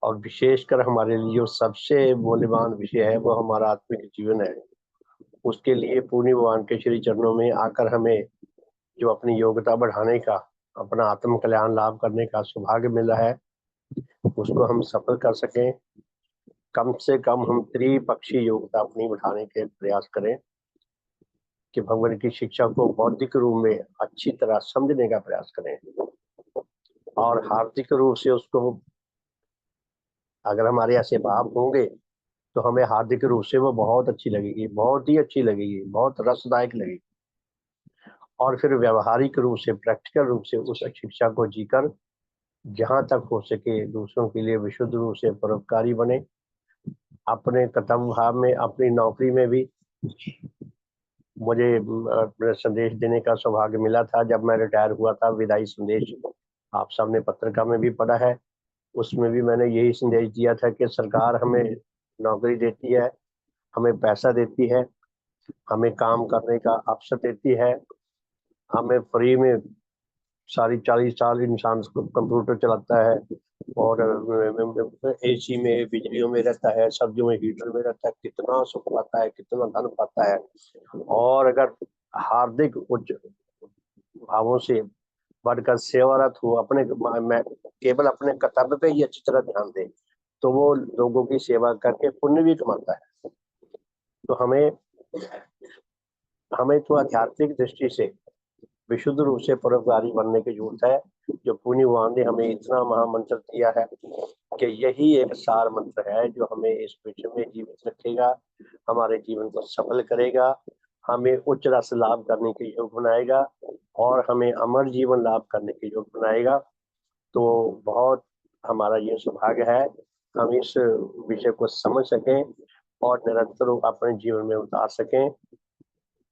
और विशेषकर हमारे लिए जो सबसे मूल्यवान विषय है वो हमारा आत्मिक जीवन है। उसके लिए पूर्ण भगवान के श्री चरणों में आकर हमें जो अपनी योग्यता बढ़ाने का, अपना आत्म कल्याण लाभ करने का सौभाग्य मिला है, उसको हम सफल कर सकें। कम से कम हम त्रिपक्षीय योग्यता अपनी बढ़ाने के प्रयास करें कि भगवान की शिक्षा को बौद्धिक रूप में अच्छी तरह समझने का प्रयास करें, और हार्दिक रूप से उसको, अगर हमारे ऐसे भाव होंगे तो हमें हार्दिक रूप से वो बहुत अच्छी लगेगी, बहुत ही अच्छी लगेगी, बहुत रसदायक लगेगी। और फिर व्यवहारिक रूप से, प्रैक्टिकल रूप से उस शिक्षा को जीकर जहां तक हो सके दूसरों के लिए विशुद्ध रूप से परोपकारी बने। अपने कर्तव्य भाव में, अपनी नौकरी में भी मुझे संदेश देने का सौभाग्य मिला था जब मैं रिटायर हुआ था। विदाई संदेश आप सबने पत्रिका में भी पढ़ा है। उसमें भी मैंने यही संदेश दिया था कि सरकार हमें नौकरी देती है, हमें पैसा देती है, हमें काम करने का अवसर देती है, हमें फ्री में सारी 40 साल इंसान कंप्यूटर चलाता है, और एसी में, बिजलियों में रहता है, सब्जियों में हीटर में रहता है, कितना सुख पाता है, कितना धन पाता है। और अगर हार्दिक उच्च भावों से बढ़कर सेवारत हो, अपने मैं केवल अपने कर्तव्य पे ही अच्छी तरह ध्यान दे, तो वो लोगों की सेवा करके पुण्य भी कमाता है। तो हमें तो आध्यात्मिक दृष्टि से विशुद्ध रूप से परोपकारी बनने की जरूरत है, जो पुण्य भगवान ने हमें इतना महामंत्र दिया है कि यही एक सार मंत्र है जो हमें इस विश्व में जीवित रखेगा, हमारे जीवन को सफल करेगा, हमें उच्च रस लाभ करने के योग बनाएगा, और हमें अमर जीवन लाभ करने के योग बनाएगा। तो बहुत हमारा ये सौभाग्य है हम इस विषय को समझ सकें और निरंतर अपने जीवन में उतार सकें।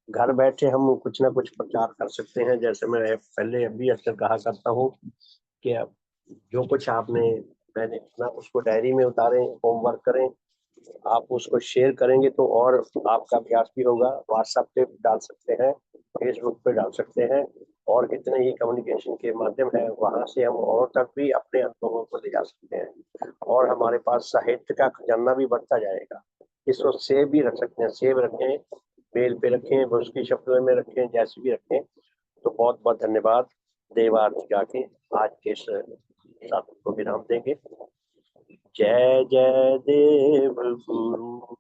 घर बैठे हम कुछ ना कुछ प्रचार कर सकते हैं। जैसे मैं पहले अभी अक्सर कहा करता हूँ कि जो कुछ मैंने अपना उसको डायरी में उतारें, होमवर्क करें, आप उसको शेयर करेंगे तो और आपका अभ्यास भी होगा। व्हाट्सएप पे डाल सकते हैं, फेसबुक पे डाल सकते हैं, और कितने ही कम्युनिकेशन के माध्यम है, वहां से हम और तक भी अपने अनुभवों को ले जा सकते हैं, और हमारे पास साहित्य का खजाना भी बढ़ता जाएगा। इसको सेव भी रख सकते हैं, सेव रखें, मेल पे रखें, उसकी शब्दों में रखें, जैसे भी रखें। तो बहुत बहुत धन्यवाद। देव आरती गा के आज के इस साधन को विराम देंगे। जय जय देव गुरु,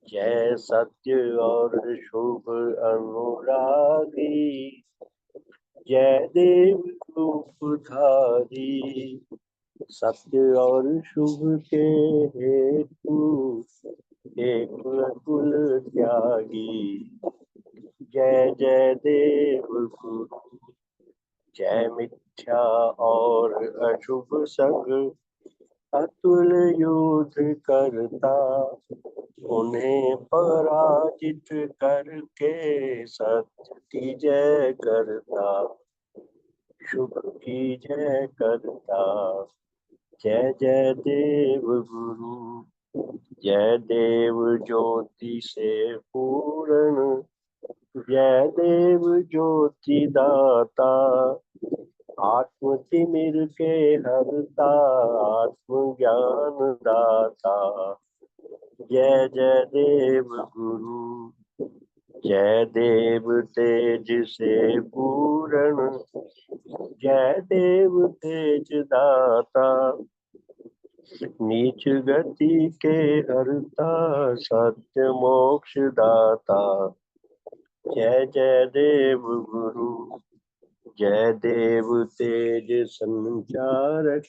जय सत्य और शुभ अनुरागी, जय देव रूपधारी, सत्य और शुभ के हेतु एक कुल त्यागी। जय जय देव गुरु, जय मिथ्या और अशुभ संग, अतुल युद्ध करता, उन्हें पराजित करके सत्य की जय करता, शुभ की जय करता। जय जय देव गुरु, जय देव ज्योति से पूर्ण, जय देव ज्योति दाता, आत्म तिमिर के हरता, आत्म ज्ञान दाता। जय जय देव गुरु, जय देव तेज से पूर्ण, जय देव तेज दाता, नीच गति के हरता, सत्य मोक्ष दाता। जय जय देव गुरु, जय देव तेज संचारक,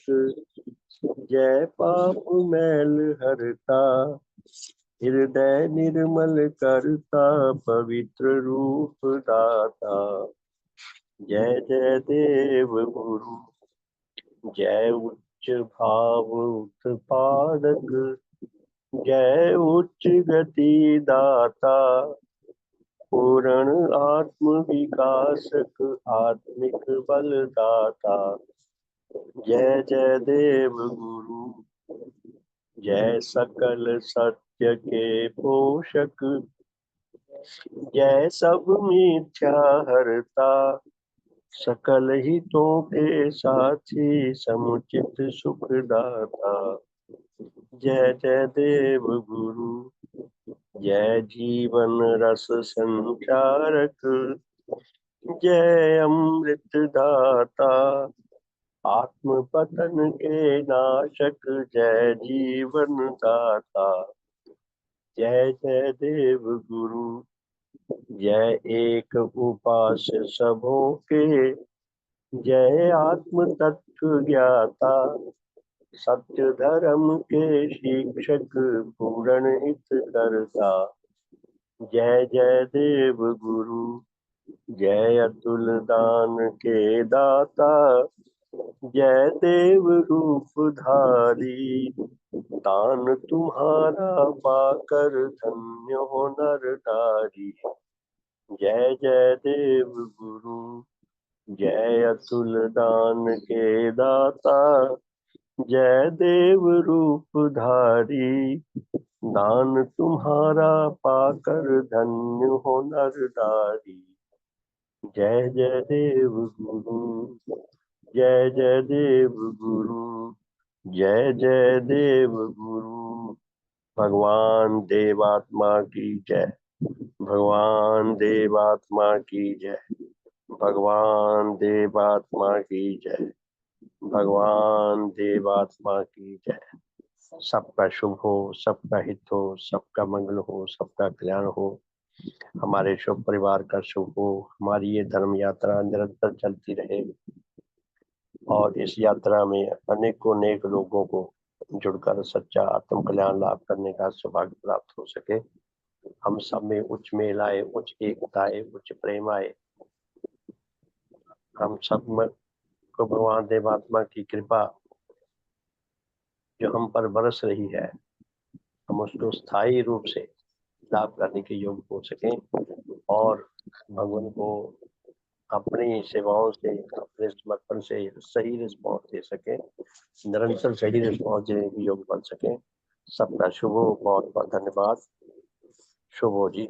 जय पाप मैल हरता, हृदय निर्मल करता, पवित्र रूप दाता। जय जय देव गुरु, जय उच्च भाव उत्पादक, जय उच्च गति दाता, पूर्ण आत्म विकासक, आत्मिक बल दाता। जय जय देव गुरु, जय सकल सत्य के पोषक, जय सब मिथ्या हरता, सकल हितों के साथी, समुचित सुख दाता। जय जय देव गुरु, जय जीवन रस संचारक, जय अमृत दाता, आत्म पतन के नाशक, जय जीवन दाता। जय जय देव गुरु, जय एक उपास्य सबों के, जय आत्म तत्व ज्ञाता, सत्य धर्म के शिक्षक, पूर्ण हित करता। जय जय देव गुरु, जय अतुल दान के दाता, जय देव रूप धारी, दान तुम्हारा पाकर धन्य हो नर नारी। जय जय देव गुरु, जय अतुल दान के दाता, जय देव रूप धारी, दान तुम्हारा पाकर धन्य हो नर नारी। जय जय देव गुरु, जय जय देव गुरु, जय जय देव गुरु। भगवान देवात्मा की जय, भगवान देवात्मा की जय, भगवान देवात्मा की जय, भगवान देवात्मा की जय। सबका शुभ हो, सबका हित हो, सबका मंगल हो, सबका कल्याण हो, हमारे शुभ परिवार का शुभ हो, हमारी ये धर्म यात्रा निरंतर चलती रहे और इस यात्रा में अनेकों नेक लोगों को जुड़कर सच्चा आत्म कल्याण लाभ करने का सौभाग्य प्राप्त हो सके। हम सब में उच्च मेल आए, उच्च एकता आए, उच्च प्रेम आए। हम सब को भगवान देवात्मा की कृपा जो हम पर बरस रही है, हम उसको स्थायी रूप से लाभ करने के योग्य हो सकें और भगवान को अपनी सेवाओं से, अपने समर्पण से सही रिस्पॉन्स दे सके, निरंतर सही रिस्पॉन्स देने के योग्य बन सके। सबका शुभ हो, बहुत बहुत धन्यवाद। शुभ हो जी।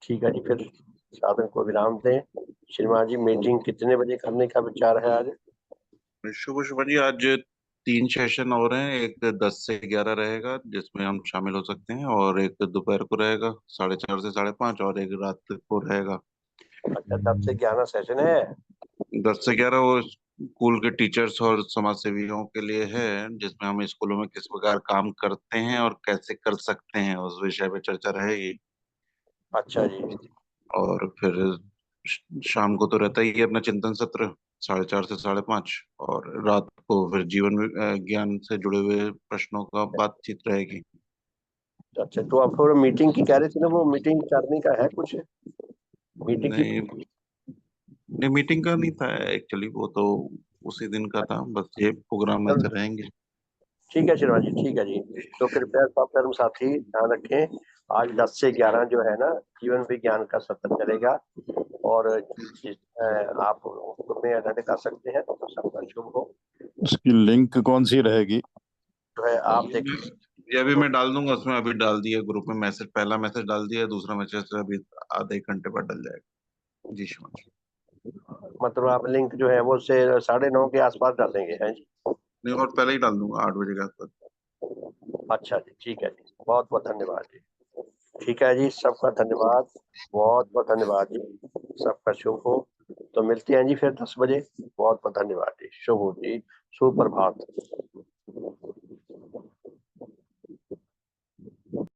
ठीक है जी, फिर साधन को विराम दें। श्रीमान जी, मीटिंग कितने बजे करने का विचार है आज? शुभ शुभ जी, आज 3 सेशन और हैं। एक 10 से 11 रहेगा जिसमें हम शामिल हो सकते हैं, और एक दोपहर को रहेगा 4:30 से 5:30, और एक रात को रहेगा। अच्छा, 10 से 11 सेशन है। 10 से 11 वो स्कूल के टीचर्स और समाज सेवियों के लिए है, जिसमें हम स्कूलों में किस प्रकार काम करते हैं और कैसे कर सकते हैं उस विषय पे चर्चा रहेगी। अच्छा जी। और फिर शाम को तो रहता ही है अपना चिंतन सत्र 4:30 से 5:30, और रात को फिर जीवन ज्ञान से जुड़े हुए प्रश्नों का बातचीत रहेगी। अच्छा, तो आप फिर मीटिंग की कह रहे थे ना, वो मीटिंग करने का है कुछ, मीटिंग की? नहीं नहीं, मीटिंग का नहीं था एक्चुअली, वो तो उसी दिन का था, बस ये प्रोग्राम चलो, ऐसे रहेंगे। ठीक है श्रीमान जी, ठीक है जी। तो कृपया सब धर्म साथी ध्यान रखें, आज 10 से 11 जो है ना, जीवन विज्ञान का सत्र चलेगा, और आप उसमें अटेंड कर सकते हैं, तो सबका शुभ हो। उसकी लिंक कौन सी रहेगी? जो है आप ये देखें। ये भी मैं डाल दूंगा उसमें, अभी डाल दिया ग्रुप में मैसेज, पहला मैसेज डाल दिया, दूसरा मैसेज अभी आधे एक घंटे बाद डल जाएगा जी। श्रीमान जी, मतलब आप लिंक जो है वो से 9:30 के आसपास डालेंगे, हैं जी? नहीं और पहले ही डाल दूंगा 8 बजे के आसपास। अच्छा जी, ठीक है जी, बहुत बहुत धन्यवाद जी। ठीक है जी, सबका धन्यवाद, बहुत बहुत धन्यवाद जी, सबका शुभ हो। तो मिलते हैं जी फिर 10 बजे। बहुत बहुत धन्यवाद जी, शुभ हो जी, सुप्रभात।